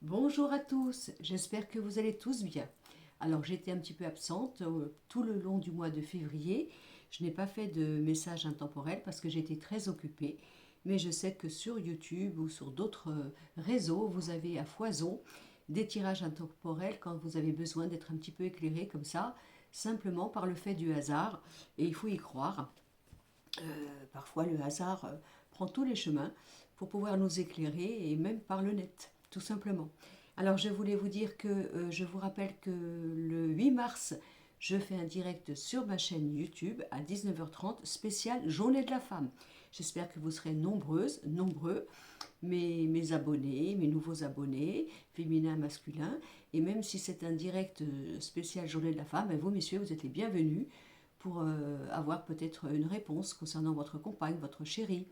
Bonjour à tous, j'espère que vous allez tous bien. Alors j'étais un petit peu absente tout le long du mois de février. Je n'ai pas fait de message intemporel parce que j'étais très occupée. Mais je sais que sur YouTube ou sur d'autres réseaux, vous avez à foison des tirages intemporels quand vous avez besoin d'être un petit peu éclairé comme ça, simplement par le fait du hasard. Et il faut y croire. Parfois le hasard prend tous les chemins pour pouvoir nous éclairer et même par le net, tout simplement. Alors je voulais vous dire que je vous rappelle que le 8 mars, je fais un direct sur ma chaîne YouTube à 19h30 spécial Journée de la femme. J'espère que vous serez nombreuses, nombreux, mes abonnés, mes nouveaux abonnés, féminins, masculins. Et même si c'est un direct spécial Journée de la femme, vous messieurs, vous êtes les bienvenus pour avoir peut-être une réponse concernant votre compagne, votre chérie,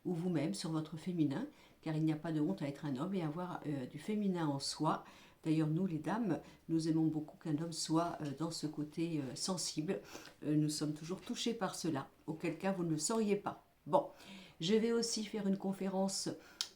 ou vous-même sur votre féminin, car il n'y a pas de honte à être un homme et avoir du féminin en soi. D'ailleurs, nous, les dames, nous aimons beaucoup qu'un homme soit dans ce côté sensible. Nous sommes toujours touchés par cela, auquel cas vous ne le sauriez pas. Bon, je vais aussi faire une conférence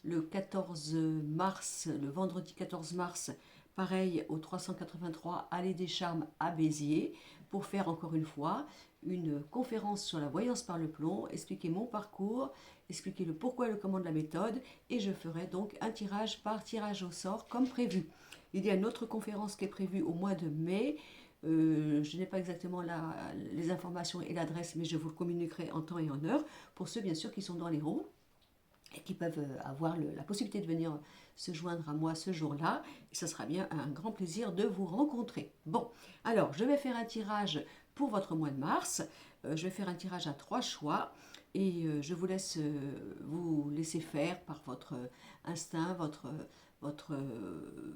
le 14 mars, le vendredi 14 mars, pareil au 383 Allée des Charmes à Béziers, pour faire encore une fois une conférence sur la voyance par le plomb, expliquer mon parcours, expliquer le pourquoi et le comment de la méthode, et je ferai donc un tirage par tirage au sort comme prévu. Il y a une autre conférence qui est prévue au mois de mai. Je n'ai pas exactement les informations et l'adresse, mais je vous le communiquerai en temps et en heure pour ceux bien sûr qui sont dans les ronds et qui peuvent avoir la possibilité de venir se joindre à moi ce jour-là. Et ça sera bien un grand plaisir de vous rencontrer. Bon, alors je vais faire un tirage pour votre mois de mars. Je vais faire un tirage à 3 choix et je vous laisse vous laisser faire par votre instinct,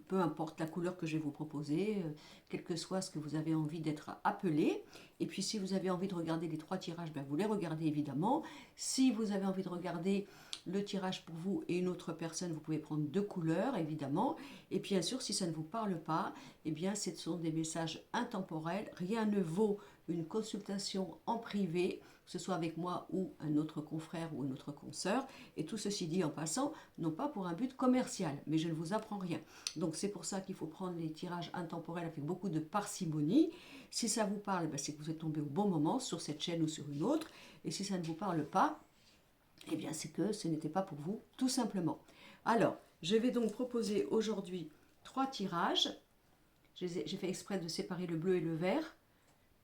peu importe la couleur que je vais vous proposer, quel que soit ce que vous avez envie d'être appelé. Et puis si vous avez envie de regarder les 3 tirages, ben vous les regardez évidemment. Si vous avez envie de regarder le tirage pour vous et une autre personne, vous pouvez prendre 2 couleurs évidemment. Et bien sûr, si ça ne vous parle pas, eh bien ce sont des messages intemporels. Rien ne vaut une consultation en privé, que ce soit avec moi ou un autre confrère ou une autre consoeur. Et tout ceci dit en passant, non pas pour un but commercial, mais je ne vous apprends rien. Donc c'est pour ça qu'il faut prendre les tirages intemporels avec beaucoup de parcimonie. Si ça vous parle, ben c'est que vous êtes tombé au bon moment sur cette chaîne ou sur une autre. Et si ça ne vous parle pas, eh bien c'est que ce n'était pas pour vous, tout simplement. Alors, je vais donc proposer aujourd'hui 3 tirages. J'ai fait exprès de séparer le bleu et le vert,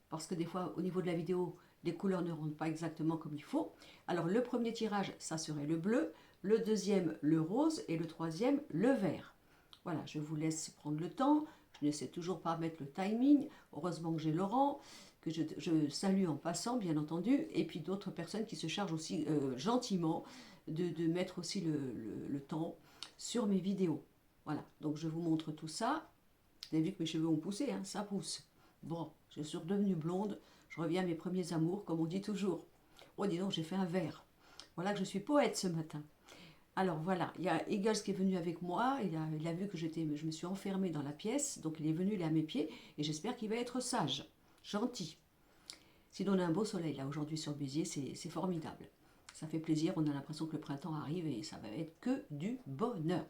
parce que des fois, au niveau de la vidéo, les couleurs ne rentrent pas exactement comme il faut. Alors, le premier tirage, ça serait le bleu, le deuxième, le rose, et le troisième, le vert. Voilà, je vous laisse prendre le temps. Je n'essaie toujours pas de mettre le timing. Heureusement que j'ai Laurent, que je salue en passant, bien entendu, et puis d'autres personnes qui se chargent aussi gentiment de mettre aussi le temps sur mes vidéos. Voilà, donc je vous montre tout ça. Vous avez vu que mes cheveux ont poussé, hein, ça pousse. Bon, je suis redevenue blonde, je reviens à mes premiers amours, comme on dit toujours. Oh, dis donc, j'ai fait un verre. Voilà que je suis poète ce matin. Alors voilà, il y a Eagles qui est venu avec moi, il a vu que je me suis enfermée dans la pièce, donc il est venu, il est à mes pieds, et j'espère qu'il va être sage, gentil. Sinon on a un beau soleil là aujourd'hui sur Béziers, c'est formidable. Ça fait plaisir, on a l'impression que le printemps arrive et ça va être que du bonheur.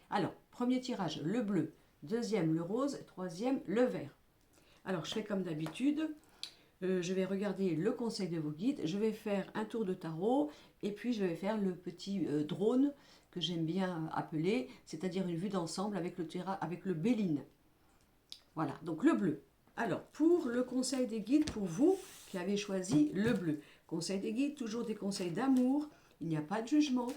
Alors, premier tirage, le bleu, deuxième le rose, troisième le vert. Alors je fais comme d'habitude, je vais regarder le conseil de vos guides, je vais faire un tour de tarot et puis je vais faire le petit drone que j'aime bien appeler, c'est-à-dire une vue d'ensemble avec le Béline. Voilà, donc le bleu. Alors, pour le conseil des guides, pour vous qui avez choisi le bleu. Conseil des guides, toujours des conseils d'amour, il n'y a pas de jugement,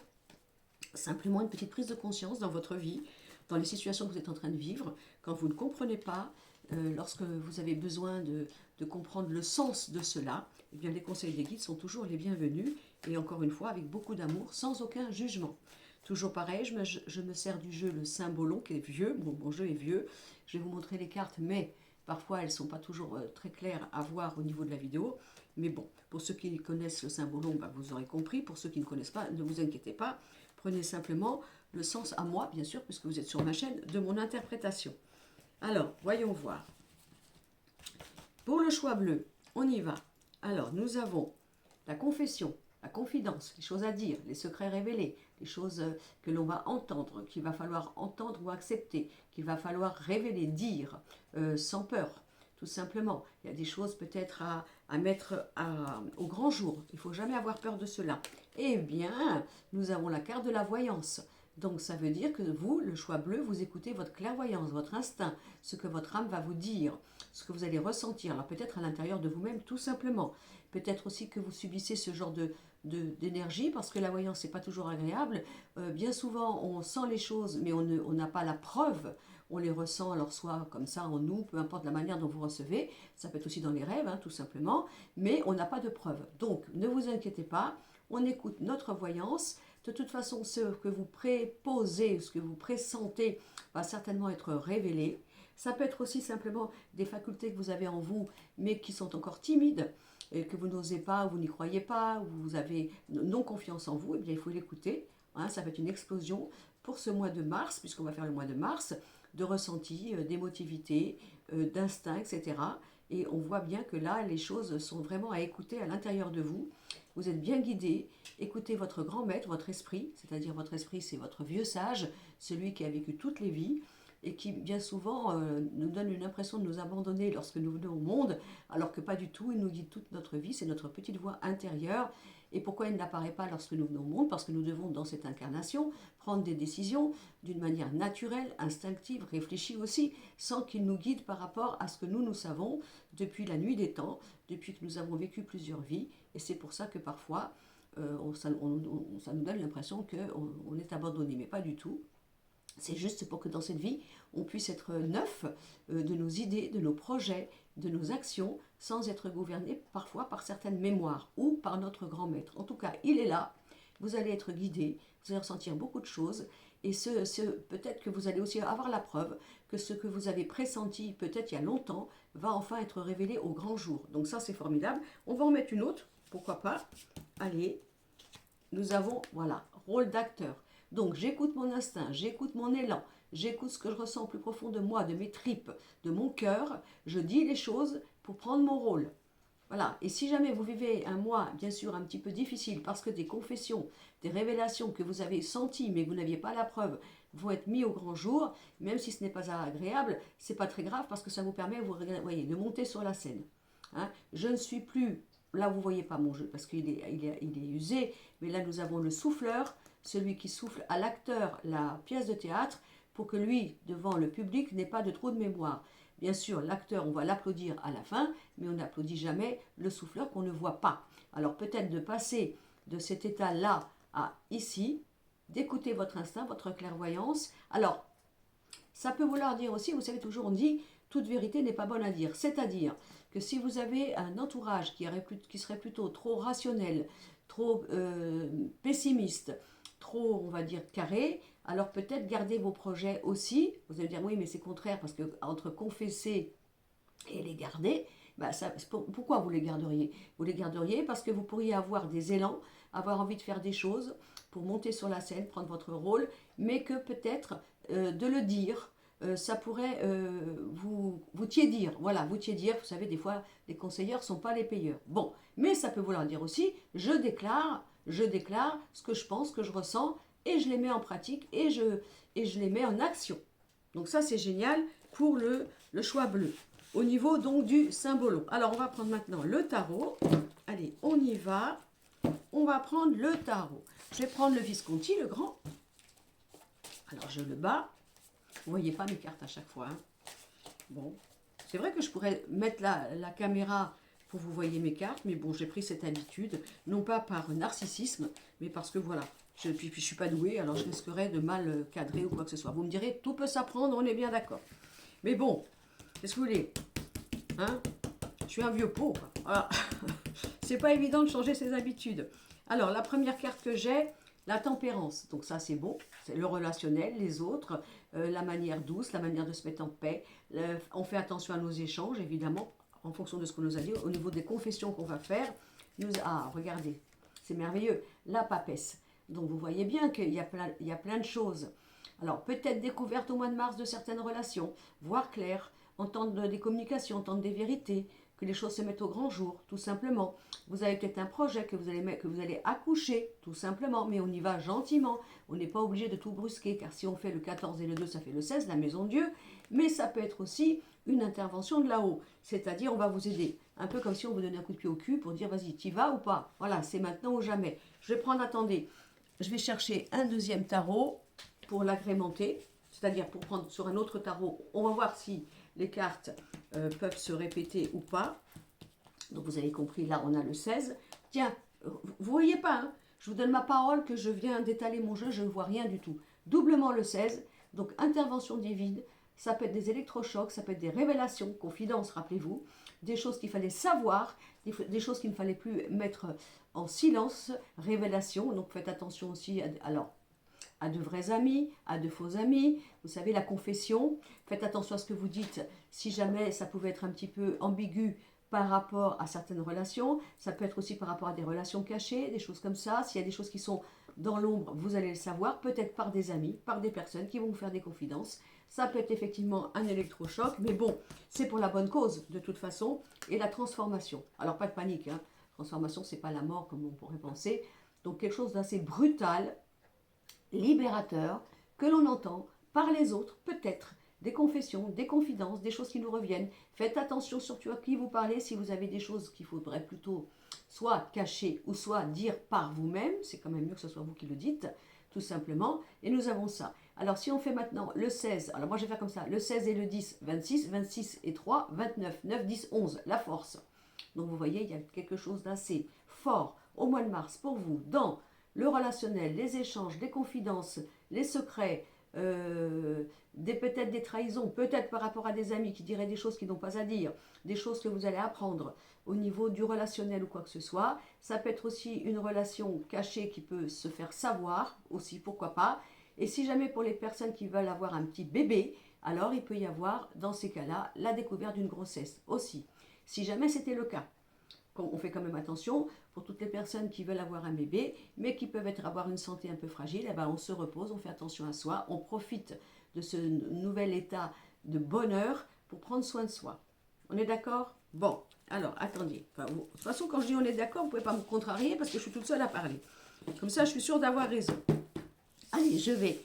simplement une petite prise de conscience dans votre vie, dans les situations que vous êtes en train de vivre, quand vous ne comprenez pas, lorsque vous avez besoin de comprendre le sens de cela, eh bien les conseils des guides sont toujours les bienvenus, et encore une fois avec beaucoup d'amour, sans aucun jugement. Toujours pareil, je me sers du jeu le Symbolon qui est vieux, mon jeu est vieux, je vais vous montrer les cartes, mais parfois elles ne sont pas toujours très claires à voir au niveau de la vidéo, mais bon, pour ceux qui connaissent le Symbolon, bah, vous aurez compris, pour ceux qui ne connaissent pas, ne vous inquiétez pas, prenez simplement le sens à moi, bien sûr, puisque vous êtes sur ma chaîne, de mon interprétation. Alors, voyons voir. Pour le choix bleu, on y va. Alors, nous avons la confession, la confidence, les choses à dire, les secrets révélés, des choses que l'on va entendre, qu'il va falloir entendre ou accepter, qu'il va falloir révéler, dire, sans peur, tout simplement. Il y a des choses peut-être à mettre au grand jour. Il ne faut jamais avoir peur de cela. Eh bien, nous avons la carte de la voyance. Donc ça veut dire que vous, le choix bleu, vous écoutez votre clairvoyance, votre instinct, ce que votre âme va vous dire, ce que vous allez ressentir. Alors peut-être à l'intérieur de vous-même, tout simplement. Peut-être aussi que vous subissez ce genre d'énergie, parce que la voyance, c'est pas toujours agréable. Bien souvent, on sent les choses, mais on n'a pas la preuve. On les ressent, alors soit comme ça en nous, peu importe la manière dont vous recevez. Ça peut être aussi dans les rêves, hein, tout simplement. Mais on n'a pas de preuve. Donc, ne vous inquiétez pas. On écoute notre voyance. De toute façon, ce que vous préposez, ce que vous pressentez, va certainement être révélé. Ça peut être aussi simplement des facultés que vous avez en vous, mais qui sont encore timides, et que vous n'osez pas, vous n'y croyez pas, ou vous avez non confiance en vous. Eh bien, il faut l'écouter. Hein, ça va être une explosion pour ce mois de mars, puisqu'on va faire le mois de mars, de ressenti, d'émotivité, d'instinct, etc. Et on voit bien que là, les choses sont vraiment à écouter à l'intérieur de vous. Vous êtes bien guidé. Écoutez votre grand maître, votre esprit, c'est-à-dire votre esprit, c'est votre vieux sage, celui qui a vécu toutes les vies et qui bien souvent nous donne une impression de nous abandonner lorsque nous venons au monde, alors que pas du tout, il nous guide toute notre vie, c'est notre petite voix intérieure. Et pourquoi il n'apparaît pas lorsque nous venons au monde? Parce que nous devons, dans cette incarnation, prendre des décisions d'une manière naturelle, instinctive, réfléchie aussi, sans qu'il nous guide par rapport à ce que nous savons depuis la nuit des temps, depuis que nous avons vécu plusieurs vies. Et c'est pour ça que parfois, ça nous donne l'impression qu'on est abandonné, mais pas du tout. C'est juste pour que dans cette vie, on puisse être neuf de nos idées, de nos projets, de nos actions, sans être gouverné parfois par certaines mémoires ou par notre grand maître. En tout cas, il est là, vous allez être guidé, vous allez ressentir beaucoup de choses, et peut-être que vous allez aussi avoir la preuve que ce que vous avez pressenti peut-être il y a longtemps va enfin être révélé au grand jour. Donc ça, c'est formidable. On va en mettre une autre, pourquoi pas. Allez, nous avons, voilà, rôle d'acteur. Donc j'écoute mon instinct, j'écoute mon élan, j'écoute ce que je ressens au plus profond de moi, de mes tripes, de mon cœur. Je dis les choses pour prendre mon rôle. Voilà, et si jamais vous vivez un mois, bien sûr, un petit peu difficile, parce que des confessions, des révélations que vous avez senties, mais que vous n'aviez pas la preuve, vont être mis au grand jour, même si ce n'est pas agréable, c'est pas très grave, parce que ça vous permet, vous voyez, de monter sur la scène. Hein, je ne suis plus, là vous ne voyez pas mon jeu, parce qu'il est usé, mais là nous avons le souffleur, celui qui souffle à l'acteur la pièce de théâtre, pour que lui, devant le public, n'ait pas de trou de mémoire. Bien sûr, l'acteur, on va l'applaudir à la fin, mais on n'applaudit jamais le souffleur qu'on ne voit pas. Alors peut-être de passer de cet état-là à ici, d'écouter votre instinct, votre clairvoyance. Alors, ça peut vouloir dire aussi, vous savez, toujours on dit, toute vérité n'est pas bonne à dire. C'est-à-dire que si vous avez un entourage qui serait plutôt trop rationnel, trop pessimiste, trop, on va dire, carré, alors peut-être garder vos projets aussi. Vous allez dire, oui, mais c'est contraire, parce que entre confesser et les garder, bah pourquoi vous les garderiez? Vous les garderiez parce que vous pourriez avoir des élans, avoir envie de faire des choses pour monter sur la scène, prendre votre rôle, mais que peut-être de le dire, ça pourrait vous tiédir. Voilà, vous tiédir. Vous savez, des fois, les conseilleurs ne sont pas les payeurs. Bon, mais ça peut vouloir dire aussi, je déclare ce que je pense, ce que je ressens, et je les mets en pratique, et je les mets en action. Donc ça, c'est génial pour le choix bleu. Au niveau donc du symbolon. Alors, on va prendre maintenant le tarot. Allez, on y va. On va prendre le tarot. Je vais prendre le Visconti, le grand. Alors, je le bats. Vous ne voyez pas mes cartes à chaque fois. Hein. Bon, c'est vrai que je pourrais mettre la caméra pour vous voyez mes cartes, mais bon, j'ai pris cette habitude, non pas par narcissisme, mais parce que voilà, puis je suis pas douée, alors je risquerais de mal cadrer ou quoi que ce soit. Vous me direz, tout peut s'apprendre, on est bien d'accord. Mais bon, qu'est-ce que vous voulez? Hein? Je suis un vieux pot. Voilà. C'est pas évident de changer ses habitudes. Alors, la première carte que j'ai, la tempérance. Donc ça, c'est bon. C'est le relationnel, les autres, la manière douce, la manière de se mettre en paix. On fait attention à nos échanges, évidemment, en fonction de ce qu'on nous a dit. Au niveau des confessions qu'on va faire, regardez, c'est merveilleux. La papesse. Donc, vous voyez bien qu'il y a plein de choses. Alors, peut-être découverte au mois de mars de certaines relations, voir clair, entendre des communications, entendre des vérités, que les choses se mettent au grand jour, tout simplement. Vous avez peut-être un projet que vous allez accoucher, tout simplement, mais on y va gentiment. On n'est pas obligé de tout brusquer, car si on fait le 14 et le 2, ça fait le 16, la maison de Dieu. Mais ça peut être aussi une intervention de là-haut. C'est-à-dire, on va vous aider. Un peu comme si on vous donnait un coup de pied au cul pour dire, vas-y, t'y vas ou pas? Voilà, c'est maintenant ou jamais. Je vais prendre, attendez, je vais chercher un deuxième tarot pour l'agrémenter. C'est-à-dire, pour prendre sur un autre tarot, on va voir si les cartes peuvent se répéter ou pas. Donc, vous avez compris, là, on a le 16. Tiens, vous voyez pas, hein, je vous donne ma parole que je viens d'étaler mon jeu, je ne vois rien du tout. Doublement le 16, donc intervention divine, ça peut être des électrochocs, ça peut être des révélations, confidences, rappelez-vous, des choses qu'il fallait savoir, des choses qu'il ne fallait plus mettre en silence, révélation, donc faites attention aussi, à de vrais amis, à de faux amis, vous savez, la confession, faites attention à ce que vous dites, si jamais ça pouvait être un petit peu ambigu, par rapport à certaines relations, ça peut être aussi par rapport à des relations cachées, des choses comme ça. S'il y a des choses qui sont dans l'ombre, vous allez le savoir, peut-être par des amis, par des personnes qui vont vous faire des confidences. Ça peut être effectivement un électrochoc, mais bon, c'est pour la bonne cause de toute façon. Et la transformation. Alors pas de panique, hein. Transformation, c'est pas la mort comme on pourrait penser. Donc quelque chose d'assez brutal, libérateur, que l'on entend par les autres, peut-être, des confessions, des confidences, des choses qui nous reviennent. Faites attention surtout à qui vous parlez, si vous avez des choses qu'il faudrait plutôt soit cacher ou soit dire par vous-même, c'est quand même mieux que ce soit vous qui le dites, tout simplement, et nous avons ça. Alors si on fait maintenant le 16, alors moi je vais faire comme ça, le 16 et le 10, 26, 26 et 3, 29, 9, 10, 11, la force. Donc vous voyez, il y a quelque chose d'assez fort au mois de mars pour vous dans le relationnel, les échanges, les confidences, les secrets, peut-être des trahisons, peut-être par rapport à des amis qui diraient des choses qu'ils n'ont pas à dire, des choses que vous allez apprendre au niveau du relationnel ou quoi que ce soit. Ça peut être aussi une relation cachée qui peut se faire savoir aussi, pourquoi pas. Et si jamais pour les personnes qui veulent avoir un petit bébé, alors il peut y avoir dans ces cas-là la découverte d'une grossesse aussi. Si jamais c'était le cas. On fait quand même attention pour toutes les personnes qui veulent avoir un bébé, mais qui peuvent avoir une santé un peu fragile, eh ben on se repose, on fait attention à soi, on profite de ce nouvel état de bonheur pour prendre soin de soi. On est d'accord? Bon, alors attendez. De toute façon, quand je dis on est d'accord, vous ne pouvez pas me contrarier parce que je suis toute seule à parler. Comme ça, je suis sûre d'avoir raison. Allez, je vais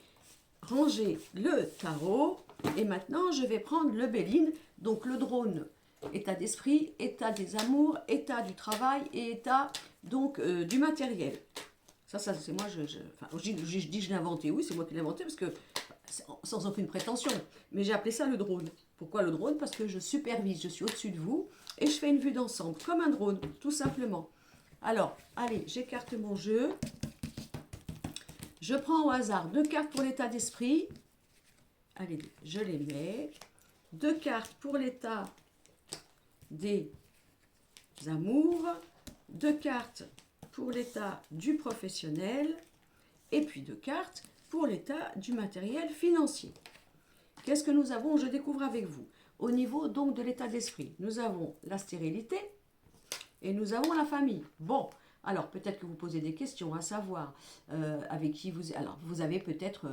ranger le tarot et maintenant, je vais prendre le Béline, donc le drone. État d'esprit, état des amours, état du travail et état donc du matériel. Ça c'est moi, je dis je l'ai inventé, oui c'est moi qui l'ai inventé parce que sans aucune prétention, mais j'ai appelé ça le drone. Pourquoi le drone? Parce que je supervise, je suis au-dessus de vous et je fais une vue d'ensemble, comme un drone, tout simplement. Alors, allez, j'écarte mon jeu. Je prends au hasard 2 cartes pour l'état d'esprit. Allez, je les mets. 2 cartes pour l'état des amours, 2 cartes pour l'état du professionnel et puis 2 cartes pour l'état du matériel financier. Qu'est-ce que nous avons? Je découvre avec vous. Au niveau donc de l'état d'esprit, nous avons la stérilité et nous avons la famille. Bon, alors peut-être que vous posez des questions, à savoir avec qui vous... Alors vous avez peut-être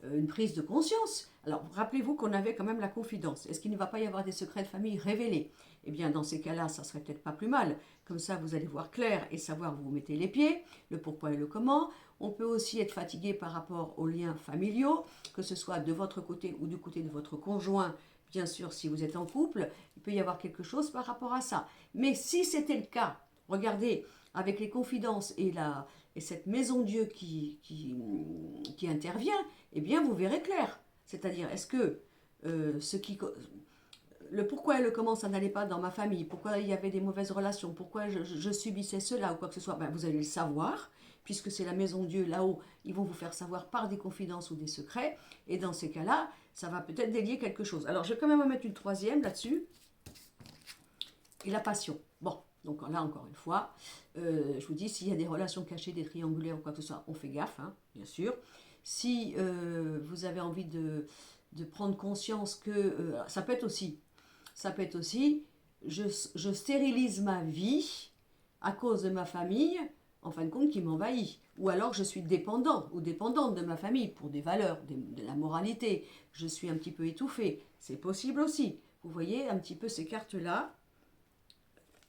une prise de conscience. Alors rappelez-vous qu'on avait quand même la confidence. Est-ce qu'il ne va pas y avoir des secrets de famille révélés? Eh bien dans ces cas-là, ça serait peut-être pas plus mal. Comme ça, vous allez voir clair et savoir où vous mettez les pieds, le pourquoi et le comment. On peut aussi être fatigué par rapport aux liens familiaux, que ce soit de votre côté ou du côté de votre conjoint. Bien sûr, si vous êtes en couple, il peut y avoir quelque chose par rapport à ça. Mais si c'était le cas, regardez, avec les confidences et cette maison Dieu qui intervient, eh bien vous verrez clair. C'est-à-dire, est-ce que le pourquoi et le comment ça n'allait pas dans ma famille, pourquoi il y avait des mauvaises relations, pourquoi je subissais cela ou quoi que ce soit, ben vous allez le savoir, puisque c'est la maison Dieu là-haut, ils vont vous faire savoir par des confidences ou des secrets, et dans ces cas-là, ça va peut-être délier quelque chose. Alors je vais quand même en mettre une troisième là-dessus, et la passion. Bon, donc là encore une fois, je vous dis, s'il y a des relations cachées, des triangulaires ou quoi que ce soit, on fait gaffe, hein, bien sûr. Si vous avez envie de prendre conscience que, ça peut être aussi, je stérilise ma vie à cause de ma famille, en fin de compte, qui m'envahit. Ou alors je suis dépendant ou dépendante de ma famille pour des valeurs, de la moralité. Je suis un petit peu étouffée. C'est possible aussi. Vous voyez un petit peu ces cartes-là.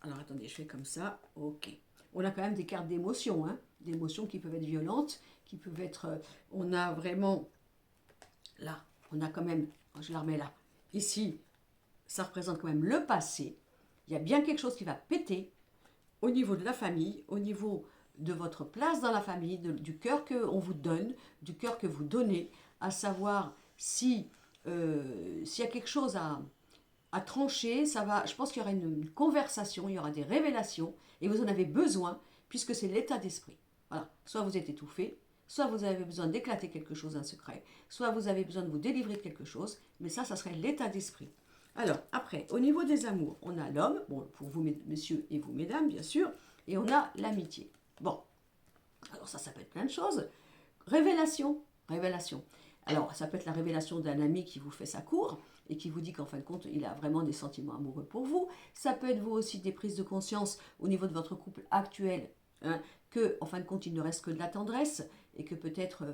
Alors attendez, je fais comme ça. Ok. On a quand même des cartes d'émotions, hein, d'émotions qui peuvent être violentes, qui peuvent être... on a vraiment... Là, on a quand même... Je la remets là. Ici, ça représente quand même le passé. Il y a bien quelque chose qui va péter au niveau de la famille, au niveau de votre place dans la famille, du cœur qu'on vous donne, du cœur que vous donnez, à savoir si s'il y a quelque chose à trancher, ça va, je pense qu'il y aura une conversation, il y aura des révélations, et vous en avez besoin, puisque c'est l'état d'esprit. Voilà. Soit vous êtes étouffé, soit vous avez besoin d'éclater quelque chose, un secret, soit vous avez besoin de vous délivrer de quelque chose, mais ça serait l'état d'esprit. Alors, après, au niveau des amours, on a l'homme, bon, pour vous, messieurs, et vous, mesdames, bien sûr, et on a l'amitié. Bon, alors ça peut être plein de choses. Révélation, révélation. Alors, ça peut être la révélation d'un ami qui vous fait sa cour et qui vous dit qu'en fin de compte, il a vraiment des sentiments amoureux pour vous. Ça peut être vous aussi des prises de conscience au niveau de votre couple actuel, hein, que, en fin de compte, il ne reste que de la tendresse et que peut-être,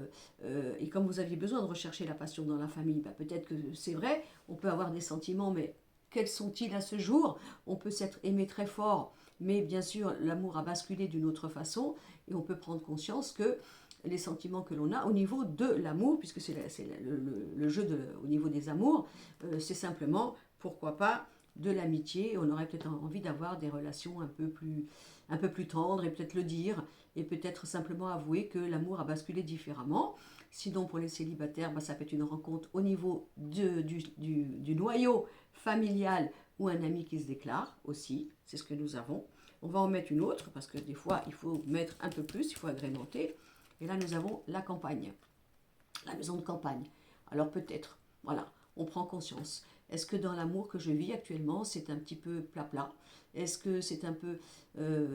et comme vous aviez besoin de rechercher la passion dans la famille, bah, peut-être que c'est vrai, on peut avoir des sentiments, mais quels sont-ils à ce jour? On peut s'être aimé très fort, mais bien sûr, l'amour a basculé d'une autre façon et on peut prendre conscience que les sentiments que l'on a au niveau de l'amour, puisque c'est le jeu au niveau des amours, c'est simplement, pourquoi pas, de l'amitié. On aurait peut-être envie d'avoir des relations un peu plus tendres et peut-être le dire, et peut-être simplement avouer que l'amour a basculé différemment. Sinon, pour les célibataires, bah, ça peut être une rencontre au niveau du noyau familial ou un ami qui se déclare aussi, c'est ce que nous avons. On va en mettre une autre, parce que des fois, il faut mettre un peu plus, il faut agrémenter. Et là, nous avons la campagne, la maison de campagne. Alors peut-être, voilà, on prend conscience. Est-ce que dans l'amour que je vis actuellement, c'est un petit peu plat-plat? Est-ce que c'est un peu...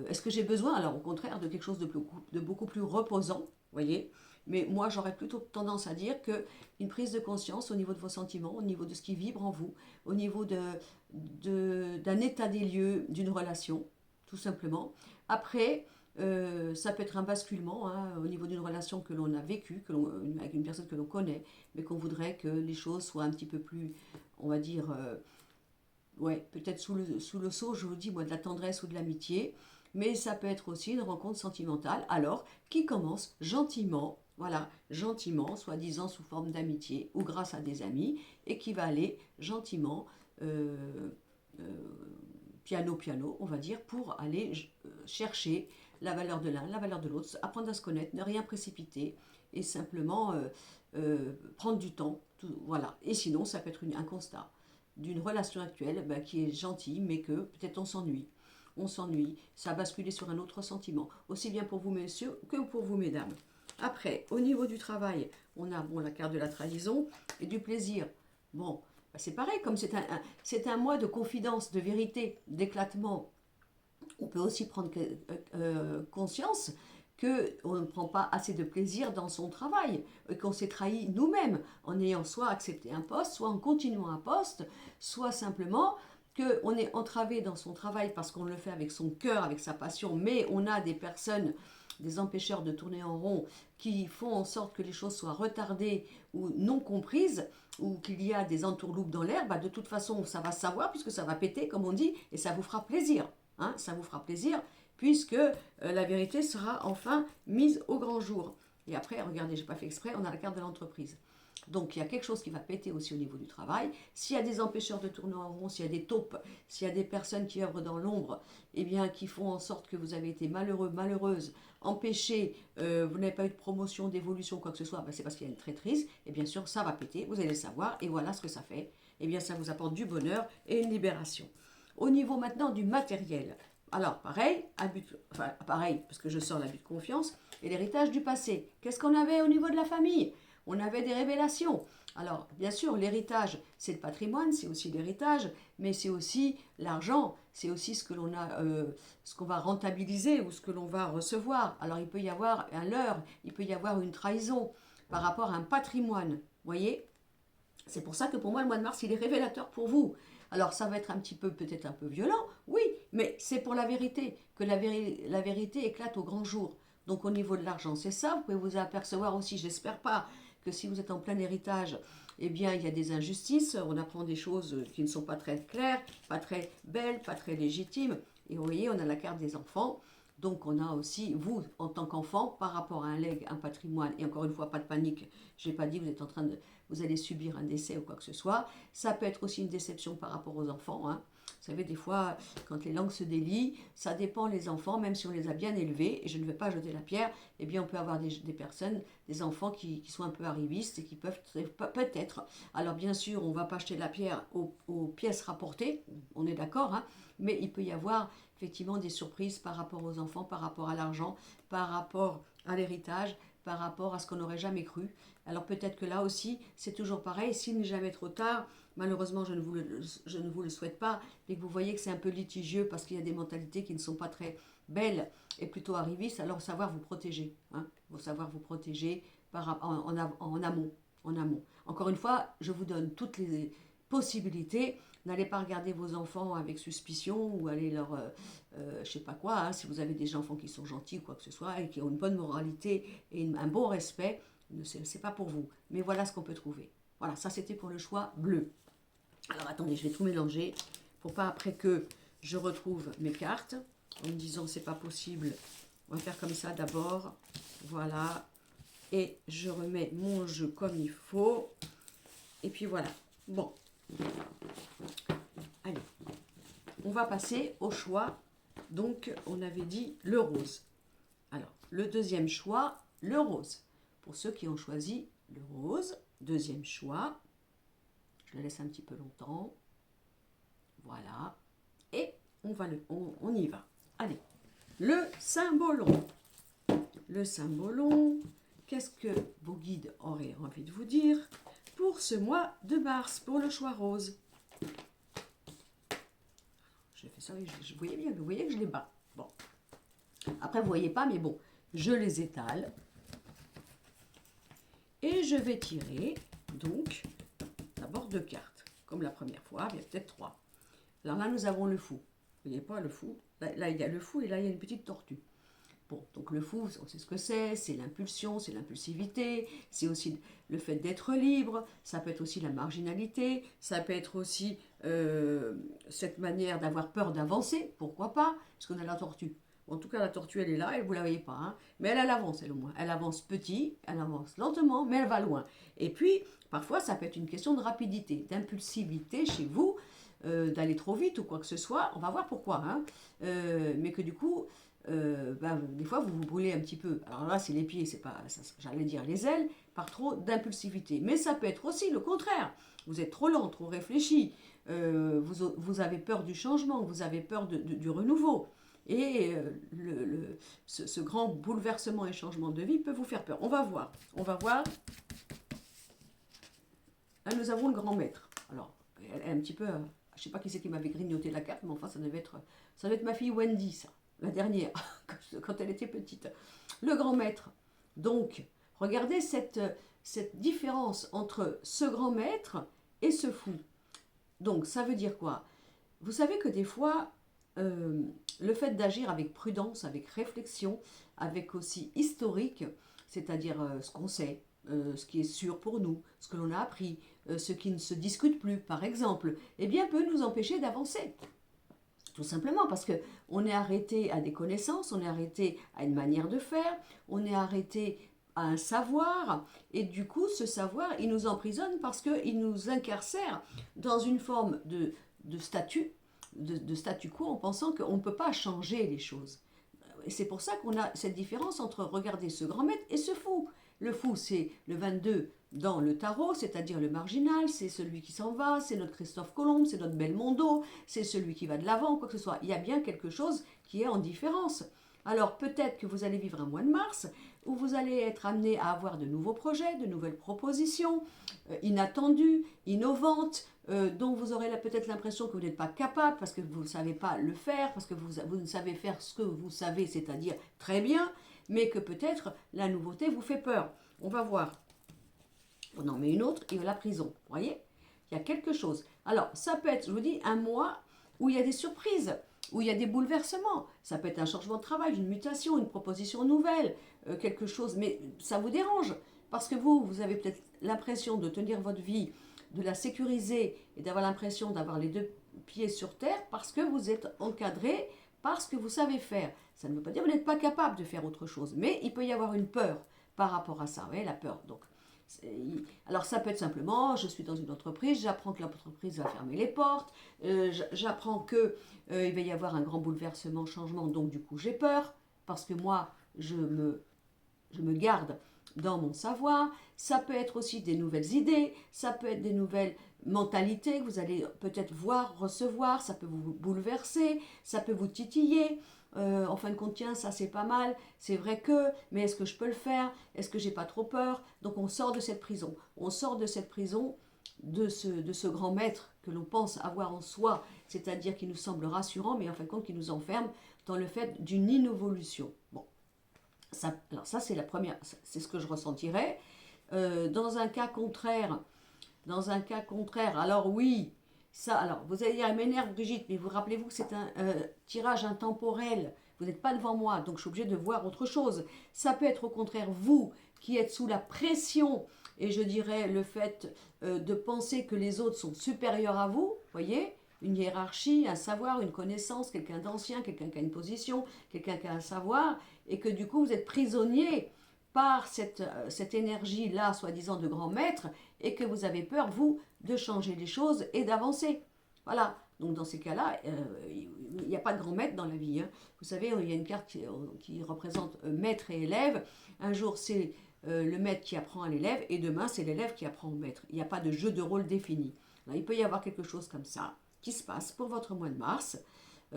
est-ce que j'ai besoin, alors au contraire, de quelque chose de beaucoup plus reposant, voyez? Mais moi, j'aurais plutôt tendance à dire qu'une prise de conscience au niveau de vos sentiments, au niveau de ce qui vibre en vous, au niveau d'un état des lieux d'une relation, tout simplement. Après, ça peut être un basculement, hein, au niveau d'une relation que l'on a vécue, avec une personne que l'on connaît, mais qu'on voudrait que les choses soient un petit peu plus, on va dire, ouais, peut-être sous le sceau, je vous dis, moi, de la tendresse ou de l'amitié, mais ça peut être aussi une rencontre sentimentale, alors qui commence gentiment, voilà, gentiment, soi-disant sous forme d'amitié ou grâce à des amis, et qui va aller gentiment, euh, piano, on va dire, pour aller chercher la valeur de l'un, la valeur de l'autre, apprendre à se connaître, ne rien précipiter et simplement prendre du temps. Voilà. Et sinon, ça peut être un constat d'une relation actuelle qui est gentille, mais que peut-être on s'ennuie. On s'ennuie, ça a basculé sur un autre sentiment, aussi bien pour vous messieurs que pour vous mesdames. Après, au niveau du travail, on a bon, la carte de la trahison et du plaisir. Bon, c'est pareil, comme c'est un mois de confidence, de vérité, d'éclatement, on peut aussi prendre conscience qu'on ne prend pas assez de plaisir dans son travail, qu'on s'est trahi nous-mêmes en ayant soit accepté un poste, soit en continuant un poste, soit simplement qu'on est entravé dans son travail parce qu'on le fait avec son cœur, avec sa passion, mais on a des personnes, des empêcheurs de tourner en rond qui font en sorte que les choses soient retardées ou non comprises, ou qu'il y a des entourloupes dans l'air, de toute façon ça va savoir puisque ça va péter comme on dit et ça vous fera plaisir. Hein, ça vous fera plaisir puisque la vérité sera enfin mise au grand jour. Et après, regardez, j'ai pas fait exprès, on a la carte de l'entreprise. Donc il y a quelque chose qui va péter aussi au niveau du travail. S'il y a des empêcheurs de tourner en rond, s'il y a des taupes, s'il y a des personnes qui œuvrent dans l'ombre, eh bien qui font en sorte que vous avez été malheureux, malheureuse, empêché, vous n'avez pas eu de promotion, d'évolution, quoi que ce soit, c'est parce qu'il y a une traîtrise, et bien sûr ça va péter, vous allez le savoir, et voilà ce que ça fait. Eh bien ça vous apporte du bonheur et une libération. Au niveau maintenant du matériel, alors pareil, pareil, parce que je sors l'abus de confiance, et l'héritage du passé. Qu'est-ce qu'on avait au niveau de la famille? On avait des révélations. Alors, bien sûr, l'héritage, c'est le patrimoine, c'est aussi l'héritage, mais c'est aussi l'argent, c'est aussi ce que l'on a, ce qu'on va rentabiliser ou ce que l'on va recevoir. Alors, il peut y avoir un leurre, il peut y avoir une trahison par rapport à un patrimoine, voyez? C'est pour ça que pour moi, le mois de mars, il est révélateur pour vous. Alors, ça va être un petit peu, peut-être un peu violent, oui, mais c'est pour la vérité, que la vérité éclate au grand jour. Donc, au niveau de l'argent, c'est ça. Vous pouvez vous apercevoir aussi, j'espère pas, que si vous êtes en plein héritage, eh bien, il y a des injustices. On apprend des choses qui ne sont pas très claires, pas très belles, pas très légitimes. Et vous voyez, on a la carte des enfants. Donc on a aussi, vous, en tant qu'enfant, par rapport à un legs, un patrimoine, et encore une fois, pas de panique, je n'ai pas dit que vous êtes en train de, vous allez subir un décès ou quoi que ce soit. Ça peut être aussi une déception par rapport aux enfants, hein. Vous savez, des fois, quand les langues se délient, ça dépend les enfants, même si on les a bien élevés, et je ne vais pas jeter la pierre, eh bien on peut avoir des personnes, des enfants qui sont un peu arrivistes et qui peuvent peut-être, alors bien sûr, on ne va pas jeter la pierre aux pièces rapportées, on est d'accord, hein, mais il peut y avoir effectivement des surprises par rapport aux enfants, par rapport à l'argent, par rapport à l'héritage, par rapport à ce qu'on n'aurait jamais cru. Alors peut-être que là aussi, c'est toujours pareil, s'il n'est jamais trop tard, malheureusement je ne vous le souhaite pas, mais que vous voyez que c'est un peu litigieux parce qu'il y a des mentalités qui ne sont pas très belles et plutôt arrivistes, alors savoir vous protéger, hein, faut savoir vous protéger en amont, en amont. Encore une fois, je vous donne toutes les possibilités. N'allez pas regarder vos enfants avec suspicion ou allez leur, je sais pas quoi, hein, si vous avez des enfants qui sont gentils ou quoi que ce soit et qui ont une bonne moralité et un bon respect, c'est pas pour vous. Mais voilà ce qu'on peut trouver. Voilà, ça c'était pour le choix bleu. Alors attendez, je vais tout mélanger pour pas après que je retrouve mes cartes en me disant c'est pas possible. On va faire comme ça d'abord. Voilà. Et je remets mon jeu comme il faut. Et puis voilà. Bon. Allez. On va passer au choix. Donc, on avait dit le rose. Alors, le deuxième choix, le rose. Pour ceux qui ont choisi le rose, deuxième choix. Je le laisse un petit peu longtemps. Voilà. Et on y va. Allez. Le symbolon. Le symbolon. Qu'est-ce que vos guides auraient envie de vous dire pour ce mois de mars, pour le choix rose? Je fais ça, vous voyez bien, vous voyez que je les bats. Bon. Après, vous ne voyez pas, mais bon, je les étale. Et je vais tirer, donc, d'abord 2 cartes. Comme la première fois, il y a peut-être 3. Alors là, nous avons le fou. Vous voyez pas le fou? Là, il y a le fou et là, il y a une petite tortue. Bon, donc le fou, on sait ce que c'est l'impulsion, c'est l'impulsivité, c'est aussi le fait d'être libre, ça peut être aussi la marginalité, ça peut être aussi cette manière d'avoir peur d'avancer, pourquoi pas, parce qu'on a la tortue. Bon, en tout cas, la tortue, elle est là, et vous ne la voyez pas, hein, mais elle avance, elle au moins. Elle avance petit, elle avance lentement, mais elle va loin. Et puis, parfois, ça peut être une question de rapidité, d'impulsivité chez vous, d'aller trop vite ou quoi que ce soit, on va voir pourquoi, hein, mais que du coup... des fois vous vous brûlez un petit peu. Alors là c'est les pieds, c'est pas, j'allais dire les ailes, par trop d'impulsivité. Mais ça peut être aussi le contraire. Vous êtes trop lent, trop réfléchi, vous avez peur du changement, vous avez peur du renouveau. Et ce grand bouleversement et changement de vie peut vous faire peur. On va voir. On va voir. Là nous avons le grand maître. Alors elle est un petit peu, je ne sais pas qui c'est qui m'avait grignoté la carte, mais enfin ça devait être ma fille Wendy ça. La dernière, quand elle était petite. Le grand maître. Donc, regardez cette différence entre ce grand maître et ce fou. Donc, ça veut dire quoi? Vous savez que des fois, le fait d'agir avec prudence, avec réflexion, avec aussi historique, c'est-à-dire ce qu'on sait, ce qui est sûr pour nous, ce que l'on a appris, ce qui ne se discute plus, par exemple, eh bien, peut nous empêcher d'avancer. Tout simplement parce qu'on est arrêté à des connaissances, on est arrêté à une manière de faire, on est arrêté à un savoir, et du coup ce savoir il nous emprisonne parce qu'il nous incarcère dans une forme de statut, de statu quo en pensant qu'on ne peut pas changer les choses. Et c'est pour ça qu'on a cette différence entre regarder ce grand maître et ce fou. Le fou c'est le 22 dans le tarot, c'est-à-dire le marginal, c'est celui qui s'en va, c'est notre Christophe Colomb, c'est notre Belmondo, c'est celui qui va de l'avant, quoi que ce soit. Il y a bien quelque chose qui est en différence. Alors peut-être que vous allez vivre un mois de mars où vous allez être amené à avoir de nouveaux projets, de nouvelles propositions inattendues, innovantes, dont vous aurez peut-être l'impression que vous n'êtes pas capable parce que vous ne savez pas le faire, parce que vous ne savez faire ce que vous savez, c'est-à-dire très bien, mais que peut-être la nouveauté vous fait peur. On va voir. On en met une autre et la prison. Vous voyez? Il y a quelque chose. Alors, ça peut être, je vous dis, un mois où il y a des surprises, où il y a des bouleversements. Ça peut être un changement de travail, une mutation, une proposition nouvelle, quelque chose. Mais ça vous dérange parce que vous avez peut-être l'impression de tenir votre vie, de la sécuriser et d'avoir l'impression d'avoir les 2 pieds sur terre parce que vous êtes encadré parce que vous savez faire. Ça ne veut pas dire que vous n'êtes pas capable de faire autre chose, mais il peut y avoir une peur par rapport à ça, vous voyez, la peur. Donc, alors ça peut être simplement, je suis dans une entreprise, j'apprends que l'entreprise va fermer les portes, j'apprends que il va y avoir un grand bouleversement, changement, donc du coup j'ai peur, parce que moi, je me garde dans mon savoir. Ça peut être aussi des nouvelles idées, ça peut être des nouvelles mentalités que vous allez peut-être voir, recevoir, ça peut vous bouleverser, ça peut vous titiller. En fin de compte, tiens, ça c'est pas mal, c'est vrai que, mais est-ce que je peux le faire? Est-ce que j'ai pas trop peur? Donc on sort de cette prison. On sort de cette prison de ce grand maître que l'on pense avoir en soi, c'est-à-dire qui nous semble rassurant, mais en fin de compte qui nous enferme dans le fait d'une inévolution. Bon, ça, alors ça c'est la première, c'est ce que je ressentirais. Dans un cas contraire, alors oui, ça, alors vous allez dire, elle m'énerve Brigitte, mais vous rappelez-vous que c'est un tirage intemporel. Vous n'êtes pas devant moi, donc je suis obligée de voir autre chose. Ça peut être au contraire vous qui êtes sous la pression, et je dirais le fait de penser que les autres sont supérieurs à vous, voyez, une hiérarchie, un savoir, une connaissance, quelqu'un d'ancien, quelqu'un qui a une position, quelqu'un qui a un savoir, et que du coup vous êtes prisonnier par cette énergie-là, soi-disant de grand maître, et que vous avez peur, vous, de changer les choses et d'avancer. Voilà. Donc dans ces cas-là, il n'y a pas de grand maître dans la vie. Hein. Vous savez, il y a une carte qui représente maître et élève. Un jour, c'est le maître qui apprend à l'élève, et demain, c'est l'élève qui apprend au maître. Il n'y a pas de jeu de rôle défini. Alors, il peut y avoir quelque chose comme ça qui se passe pour votre mois de mars.